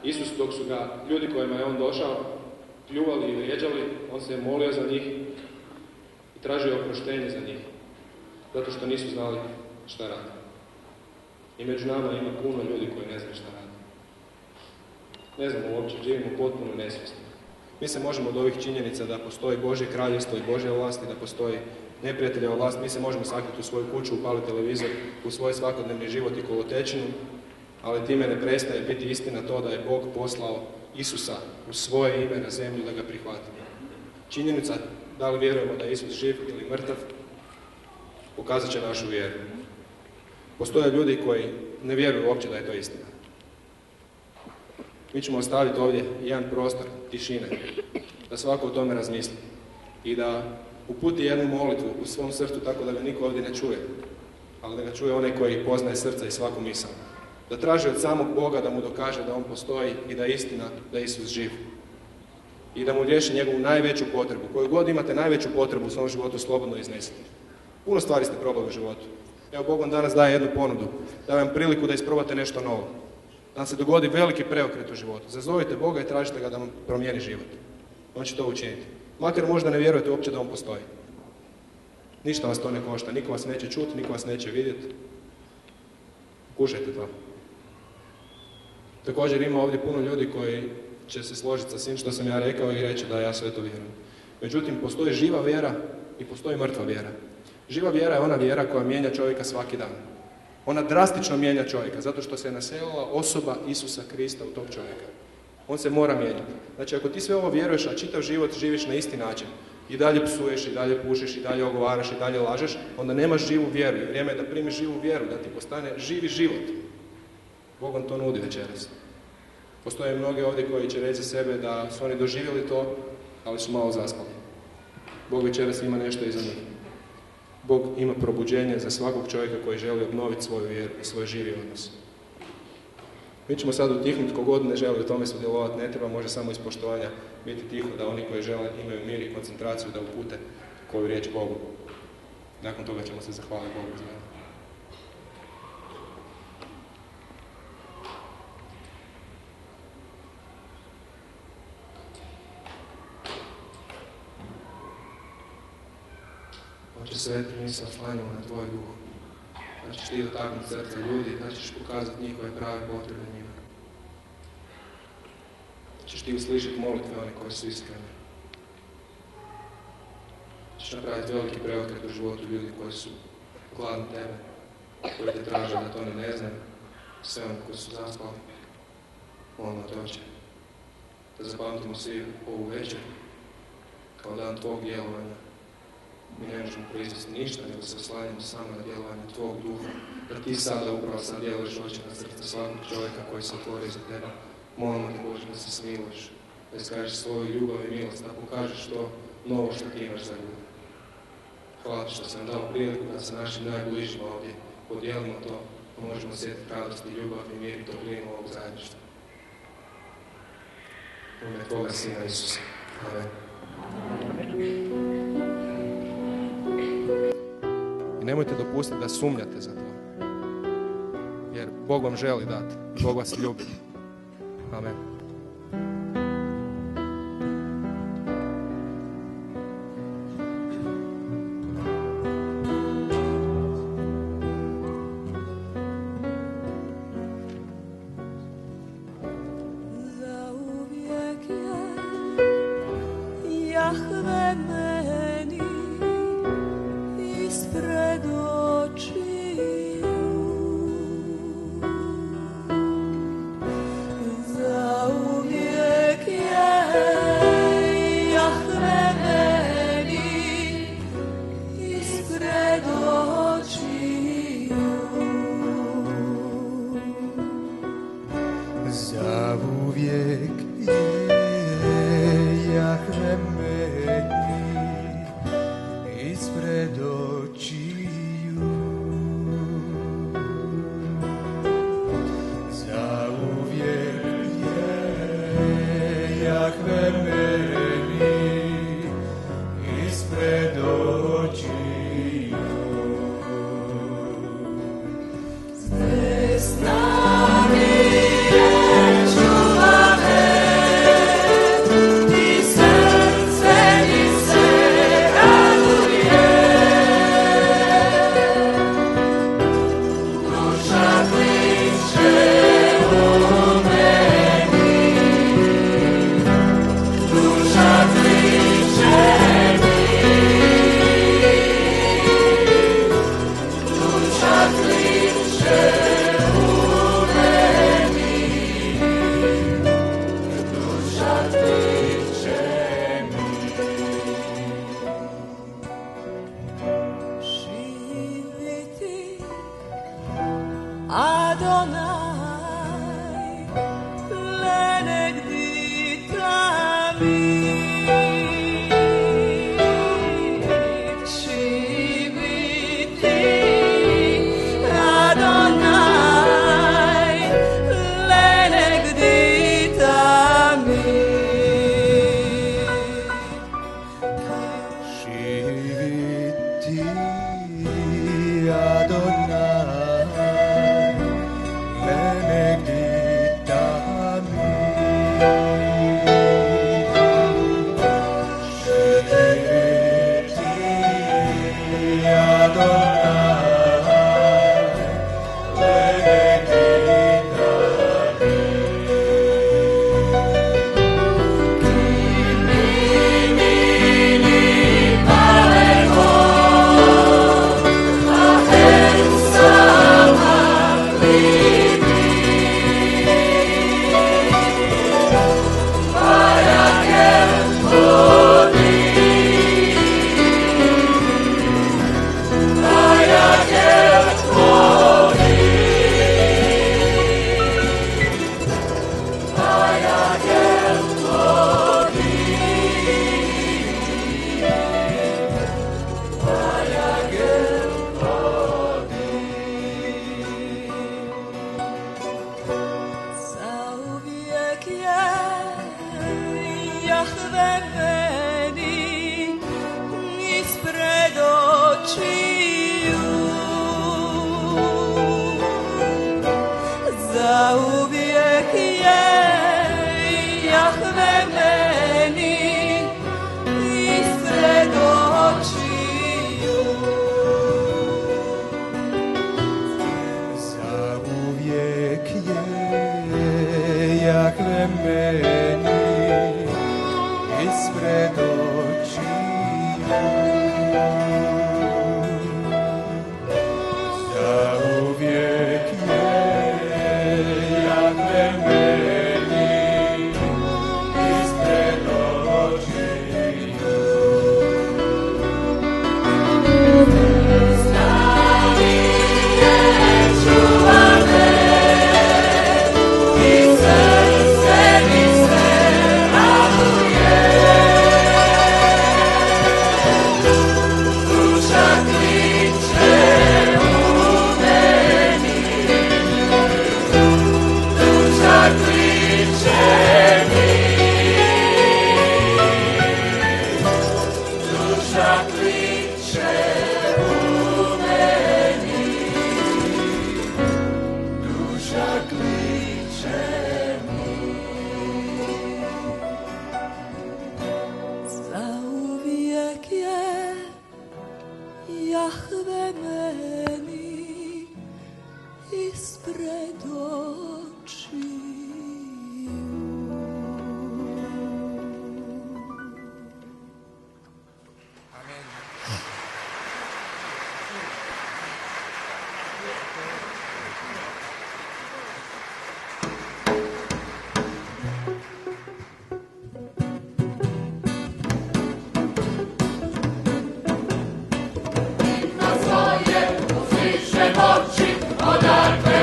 Isus, dok su ga ljudi kojima je on došao pljuvali i vrijeđali, on se je molio za njih i tražio oproštenje za njih. Zato što nisu znali šta rade. I među nama ima puno ljudi koji ne znaju šta rade. Ne znamo uopće, živimo potpuno nesvjesno. Mi se možemo od ovih činjenica da postoji Božje kraljevstvo i Božja vlast i da postoji neprijateljeva vlast, mi se možemo sakriti u svoju kuću, upaliti televizor, u svoj svakodnevni život i kolotečinu, ali time ne prestaje biti istina to da je Bog poslao Isusa u svoje ime na zemlju da ga prihvatimo. Činjenica da li vjerujemo da je Isus živ ili mrtav, pokazat će našu vjeru. Postoje ljudi koji ne vjeruju uopće da je to istina. Mi ćemo ostaviti ovdje jedan prostor tišine, da svako o tome razmisli i da uputi jednu molitvu u svom srcu tako da ga niko ovdje ne čuje, ali da ga čuje onaj koji poznaje srca i svaku misao. Da traži od samog Boga da mu dokaže da on postoji i da je istina da je Isus živ. I da mu riješi njegovu najveću potrebu. Koju god imate najveću potrebu u svom životu, slobodno iznesite. Puno stvari ste probali u životu. Evo, Bog vam danas daje jednu ponudu. Daje vam priliku da isprobate nešto novo. Da vam se dogodi veliki preokret u životu. Zazovite Boga i tražite ga da vam promijeni život. On će to učiniti. Makar možda ne vjerujete uopće da on postoji. Ništa vas to ne košta. Niko vas neće čuti, niko vas neće vidjeti. Pokušajte to. Također ima ovdje puno ljudi koji će se složiti sa svim što sam ja rekao i reći da ja sve to vjerujem. Međutim, postoji živa vjera i postoji mrtva vjera. Živa vjera je ona vjera koja mijenja čovjeka svaki dan. Ona drastično mijenja čovjeka, zato što se naselila osoba Isusa Krista u tog čovjeka. On se mora mijenjati. Znači, ako ti sve ovo vjeruješ, a čitav život živiš na isti način, i dalje psuješ, i dalje pušiš, i dalje ogovaraš, i dalje lažeš, onda nemaš živu vjeru. I vrijeme je da primiš živu vjeru, da ti postane živi život. Bog vam to nudi večeras. Postoje mnogi ovdje koji će reći za sebe da su oni doživjeli to, ali su malo zaspali. Bog večeras ima nešto iza njih. Bog ima probuđenje za svakog čovjeka koji želi obnoviti svoju vjeru i svoj živi odnos. Mi ćemo sad utihnuti, kogod ne želi u tome sudjelovati, ne treba, može samo iz poštovanja biti tiho, da oni koji žele imaju mir i koncentraciju da upute koju riječ Bogu. Nakon toga ćemo se zahvaliti Bogu za njega. Oče sveti, mi se oslanjamo na Tvoj duh. Da ćeš Ti dotaknuti srca ljudi, da ćeš pokazati njihove prave potrebe njima. Da ćeš Ti uslišiti molitve one koje su iskrene. Da ćeš napraviti veliki preokret u životu ljudi koji su gladni Tebe, koji Te traže da to ni ne znaju, sve one koji su zaspali. Molimo Te, Oče, da zapamtimo svi ovu večer kao dan Tvog djelovanja. Mi ne možemo proizvesti ništa, nego se oslanjamo samo na djelovanje Tvog duha. Da Ti sada upravo sad djeluješ, Oče, na srce svakog čovjeka koji se otvori za Tebe. Molimo Te, Bože, da se smiluješ, da iskažeš svoju ljubav i milost, da pokažeš to novo što Ti imaš za ljubav. Hvala Ti što sam dao priliku da sa našim najbližima ovdje podijelimo to, da možemo sjetiti radost i ljubav i mir i toplinu ovog zajedništva. U ime Tvoga Sina Isusa. Amen. I nemojte dopustiti da sumnjate za to. Jer Bog vam želi dati. Bog vas ljubi. Amen. ispred očiju. Zauvijek je Jahve meni ispred očiju.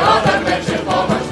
Odakle će pomoć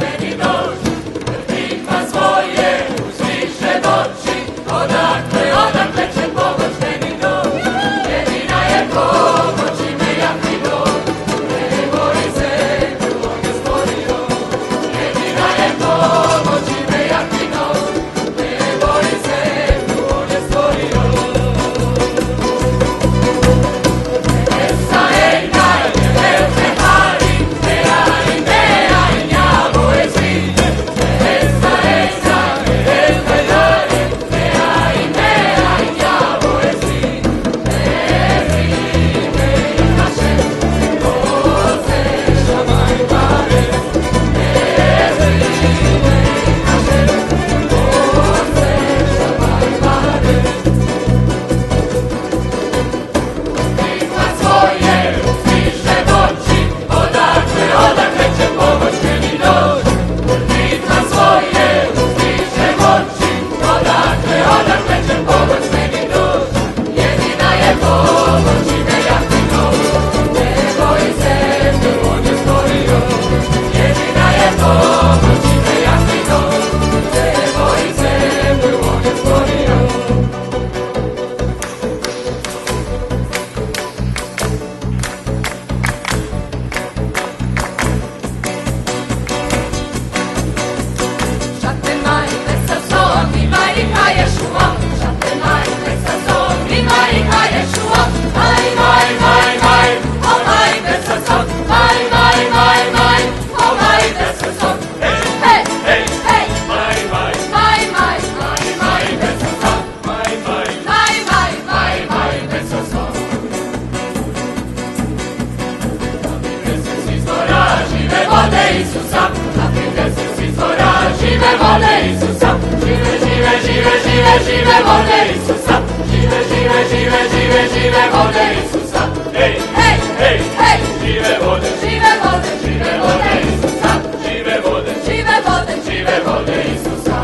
žive vode Isusa, žive, žive, žive, žive, žive vode Isusa, žive, žive, žive, žive, žive vode Isusa. Hej, hej, hej, hej, žive vode, žive vode, žive vode Isusa, žive vode, žive vode, žive vode Isusa.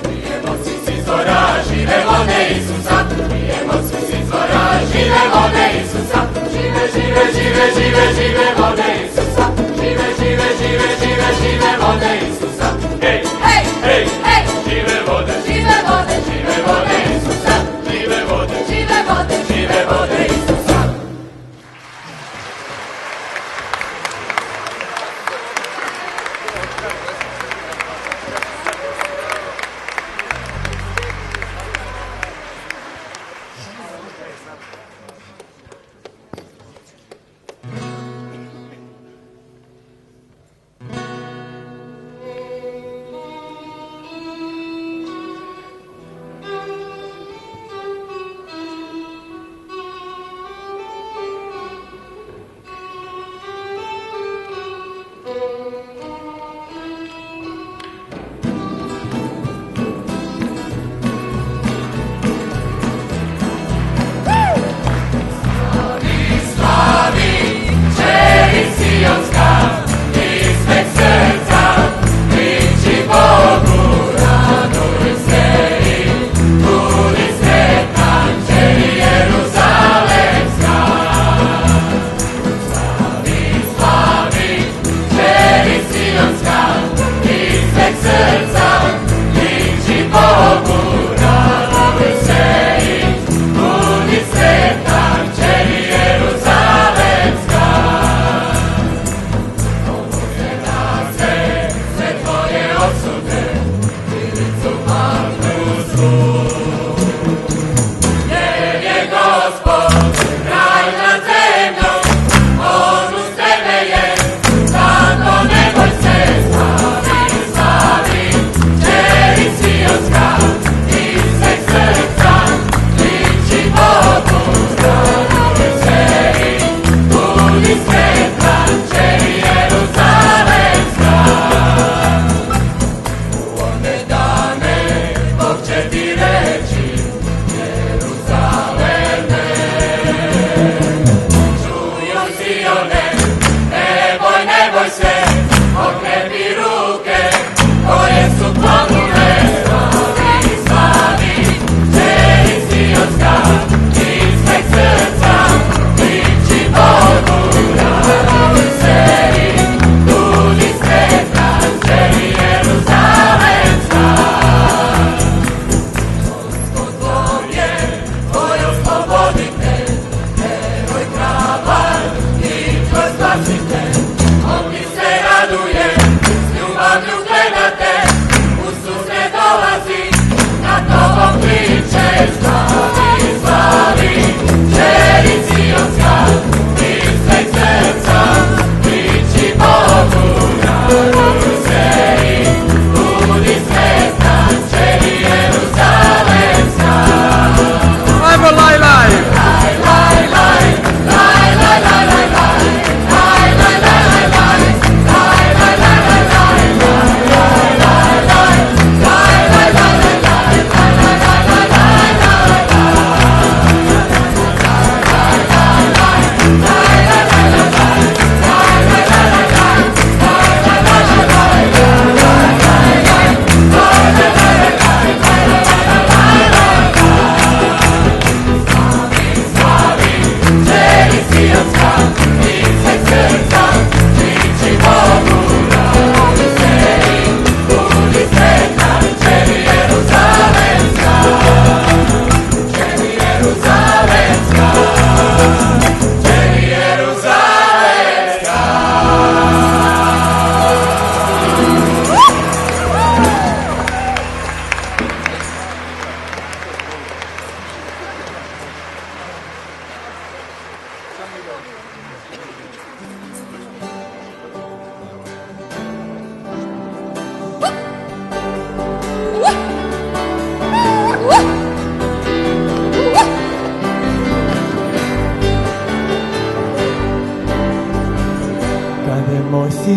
Pijemo svi s izvora žive vode Isusa, pijemo svi s izvora žive vode Isusa, žive, žive, žive, žive, žive vode Isusa, žive, žive, žive, žive, žive vode Isusa. Hej, hej, hej, hej, žive vode, žive vode, žive vode Isusa, žive vode, žive vode, žive vode Isusa.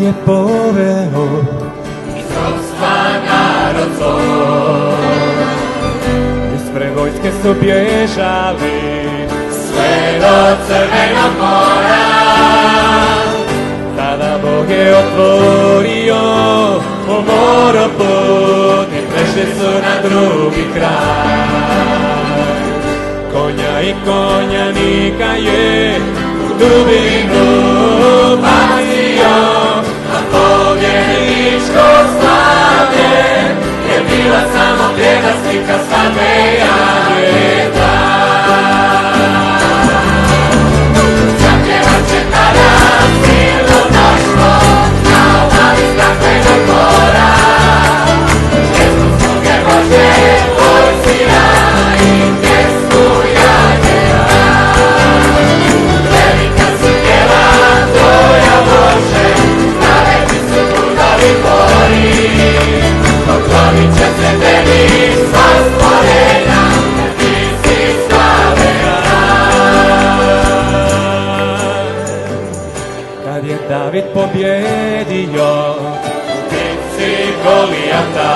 je poveo Izropstva narod svoj. Ispred vojske su bježali Sve do Crvenog mora. Tada Bog je otvorio moro put i prešli su na drugi kraj. Konja i konjanika je u dubinu bacio, A pobjedničko slavlje je bila samo blijeda slika svadbe Janeta. Zapjevat će tada silno mnoštvo na obali staklenog mora. Pjesmu sluge Bože vojsira i pjesmu Janeta. Velika su djela Tvoja Bože, pravedni su putovi Tvoji. Poklonit će se Tebi sva stvorenja, jer Ti si slaven kad je David pobjedio u bitci Golijata.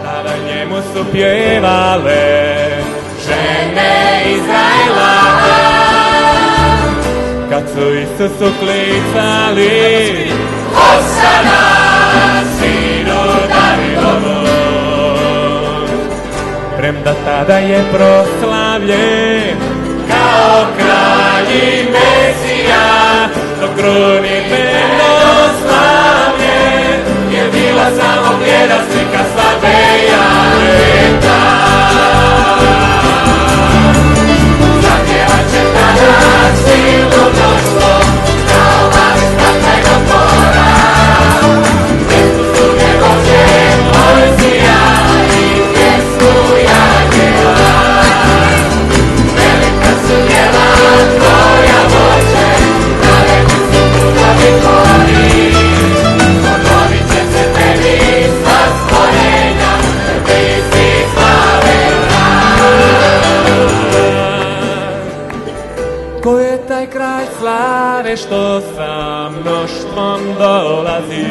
tada njemu su pjevale Žene Izraela, kad su Isusu klicali Hosana, sinu Davidovu. premda tada je proslavljen Kao kralj i Mesija, do krunidbeno slavlje je bila samo blijeda slika svadbe Janeta. Zapjevat će tada silno mnoštvo na obali staklenog mora. Pjesmu sluge Bože vojsira i pjesmu Janeta. Velika su djela Tvoja Bože, pravedni su putovi Tvoji. Poklonit će se Tebi sva stvorenja, jer Ti si slaven ko je taj kraj slave što sa mnoštvom dolazi.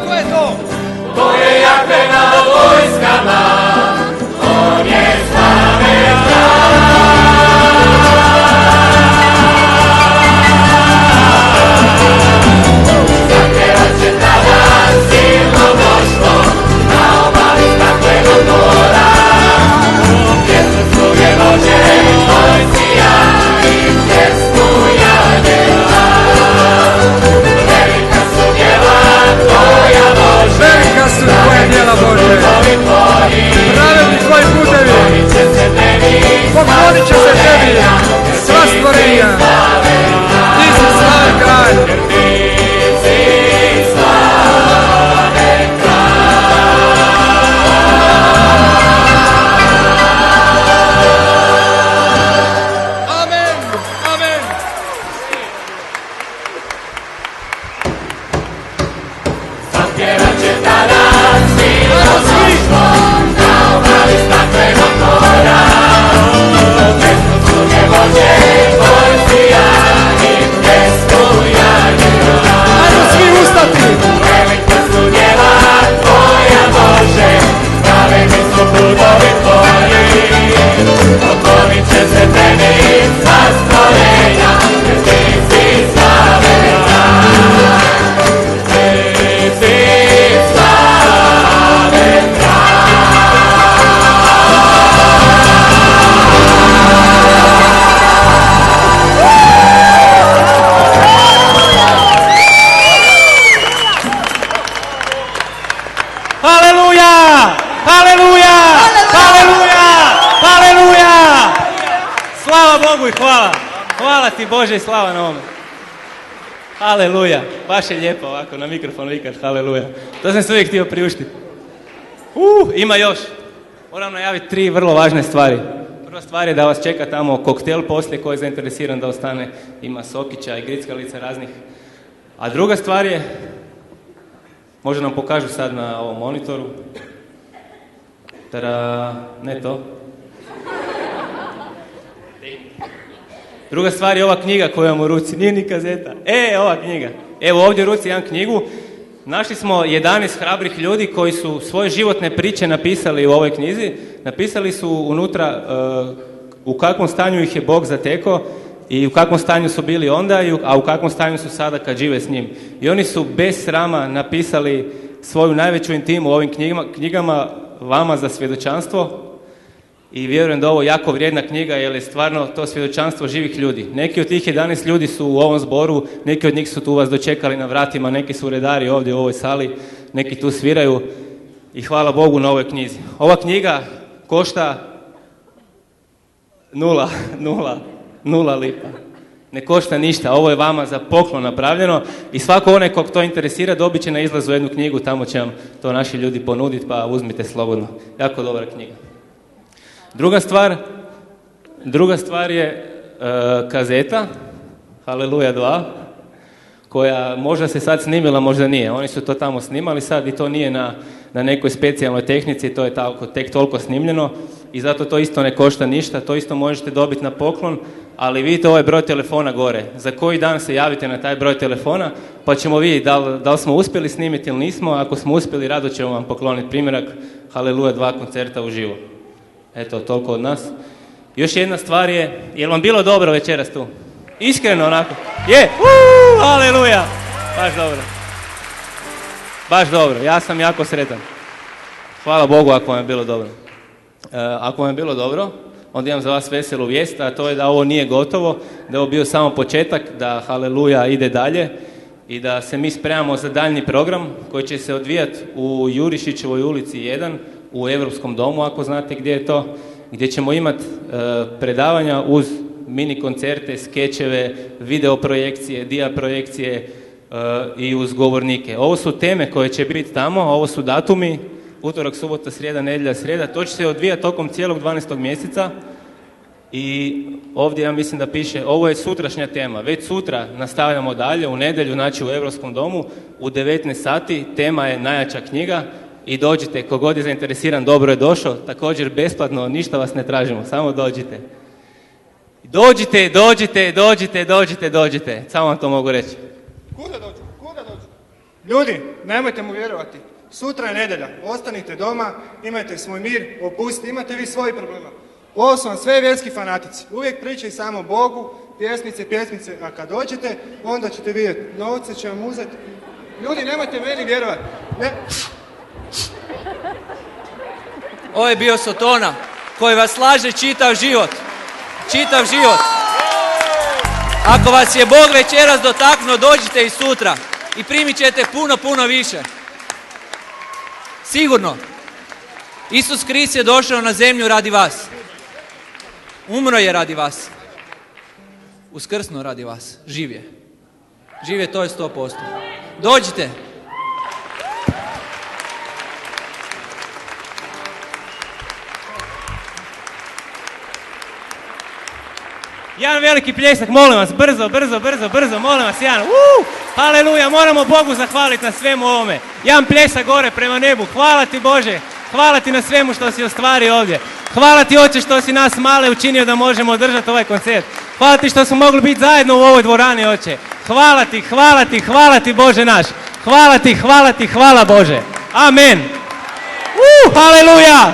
Ko je to? To je Jahve nad vojskama, On je slaven Zapjevat će tada silno mnoštvo na obali staklenog mora. Pjesmu sluge Bože vojsira i pjesmu Janeta. Velika su djela Tvoja Bože, Velika su Tvoja djela Bože, putovi Tvoji. pravedni Tvoji putevi, Poklonit će se Tebi poklonit će se Tebi sva stvorenja. Ti si slaven kralj. Amen, amen. Zapjevat će tada silno mnoštvo na obali staklenog mora. Pjesmu sluge Bože vojsira i pjesmu Janeta. Ajmo svi ustati. Velika su djela Tvoja Bože, pravedni su putovi Tvoji. Poklonit će se Tebi sva stvorenja, jer Ti si slaven Ti si slaven Haleluja! Haleluja! Haleluja! Haleluja! Slava Bogu i hvala! Hvala Ti Bože i slava na ovome. Haleluja! Baš je lijepo ovako na mikrofon vikat haleluja. To sam se uvijek htio priuštiti. Ima još. Moram najaviti 3 vrlo važne stvari. Prva stvar je da vas čeka tamo koktel poslije ko je zainteresiran da ostane. Ima sokića i grickalica raznih. A druga stvar je, možda nam pokažu sad na ovom monitoru. Ne to. Druga stvar je ova knjiga koju imam u ruci, nije ni kazeta. Ova knjiga. Evo ovdje u ruci imam knjigu. Našli smo 11 hrabrih ljudi koji su svoje životne priče napisali u ovoj knjizi. Napisali su unutra u kakvom stanju ih je Bog zatekao i u kakvom stanju su bili onda, a u kakvom stanju su sada kad žive s njim. I oni su bez srama napisali svoju najveću intimu u ovim knjigama vama za svjedočanstvo. I vjerujem da je ovo jako vrijedna knjiga jer je stvarno to svjedočanstvo živih ljudi. Neki od tih 11 ljudi su u ovom zboru, neki od njih su tu vas dočekali na vratima, neki su redari ovdje u ovoj sali, neki tu sviraju i hvala Bogu na ovoj knjizi. Ova knjiga košta 0 lipa. Ne košta ništa, ovo je vama za poklon napravljeno i svako onaj kog to interesira dobit će na izlazu jednu knjigu, tamo će vam to naši ljudi ponuditi pa uzmite slobodno. Jako dobra knjiga. Druga stvar je kazeta, Haleluja 2, koja možda se sad snimila, možda nije. Oni su to tamo snimali sad i to nije na nekoj specijalnoj tehnici, to je tek toliko snimljeno i zato to isto ne košta ništa, to isto možete dobiti na poklon, ali vidite ovaj broj telefona gore. Za koji dan se javite na taj broj telefona, pa ćemo vidjeti da li smo uspjeli snimiti ili nismo. Ako smo uspjeli, rado ćemo vam pokloniti primjerak Haleluja 2 koncerta uživo. Eto, toliko od nas. Još jedna stvar je, jel vam bilo dobro večeras tu? Iskreno onako? Je! Haleluja! Baš dobro, ja sam jako sretan. Hvala Bogu ako vam je bilo dobro. Ako vam je bilo dobro, onda imam za vas veselu vijest, a to je da ovo nije gotovo, da je ovo bio samo početak, da Haleluja ide dalje i da se mi spremamo za daljnji program koji će se odvijati u Jurišićevoj ulici 1, u Europskom domu, ako znate gdje je to, gdje ćemo imati predavanja uz mini koncerte, skečeve, video projekcije, dia projekcije i uz govornike. Ovo su teme koje će biti tamo, ovo su datumi, utorak, subota, srijeda, nedjelja, srijeda. To će se odvijati tokom cijelog 12. mjeseca i ovdje ja mislim da piše, ovo je sutrašnja tema. Već sutra nastavljamo dalje, u nedjelju, znači u Europskom domu, u 19 sati, tema je najjača knjiga. I dođite, kogod je zainteresiran, dobro je došao, također besplatno, ništa vas ne tražimo, samo dođite. Dođite, samo vam to mogu reći. Kuda dođu? Ljudi, nemojte mu vjerovati. Sutra je nedjelja, ostanite doma, imajte svoj mir, opustite, imate vi svoji problema. Ovo su vam sve vjerski fanatici, uvijek pričaju samo o Bogu, pjesmice, a kad dođete, onda ćete vidjeti, novce će vam uzeti. Ljudi, nemojte meni vjerovati. Ovo je bio Sotona koji vas laže čitav život. Ako vas je Bog večeras dotaknuo, dođite i sutra i primit ćete puno više. Sigurno. Isus Krist je došao na zemlju radi vas. Umro je radi vas. Uskrsnuo radi vas. Živ je, to je 100%. Dođite. Jedan veliki pljesak, molim vas, brzo, molim vas, jedan. Haleluja, moramo Bogu zahvaliti na svemu ovome. Jedan pljesak gore prema nebu, hvala ti Bože, hvala ti na svemu što si ostvario ovdje. Hvala ti Oče što si nas male učinio da možemo održati ovaj koncert. Hvala ti što smo mogli biti zajedno u ovoj dvorani, Oče. Hvala ti Bože naš. Hvala Bože. Amen. Haleluja.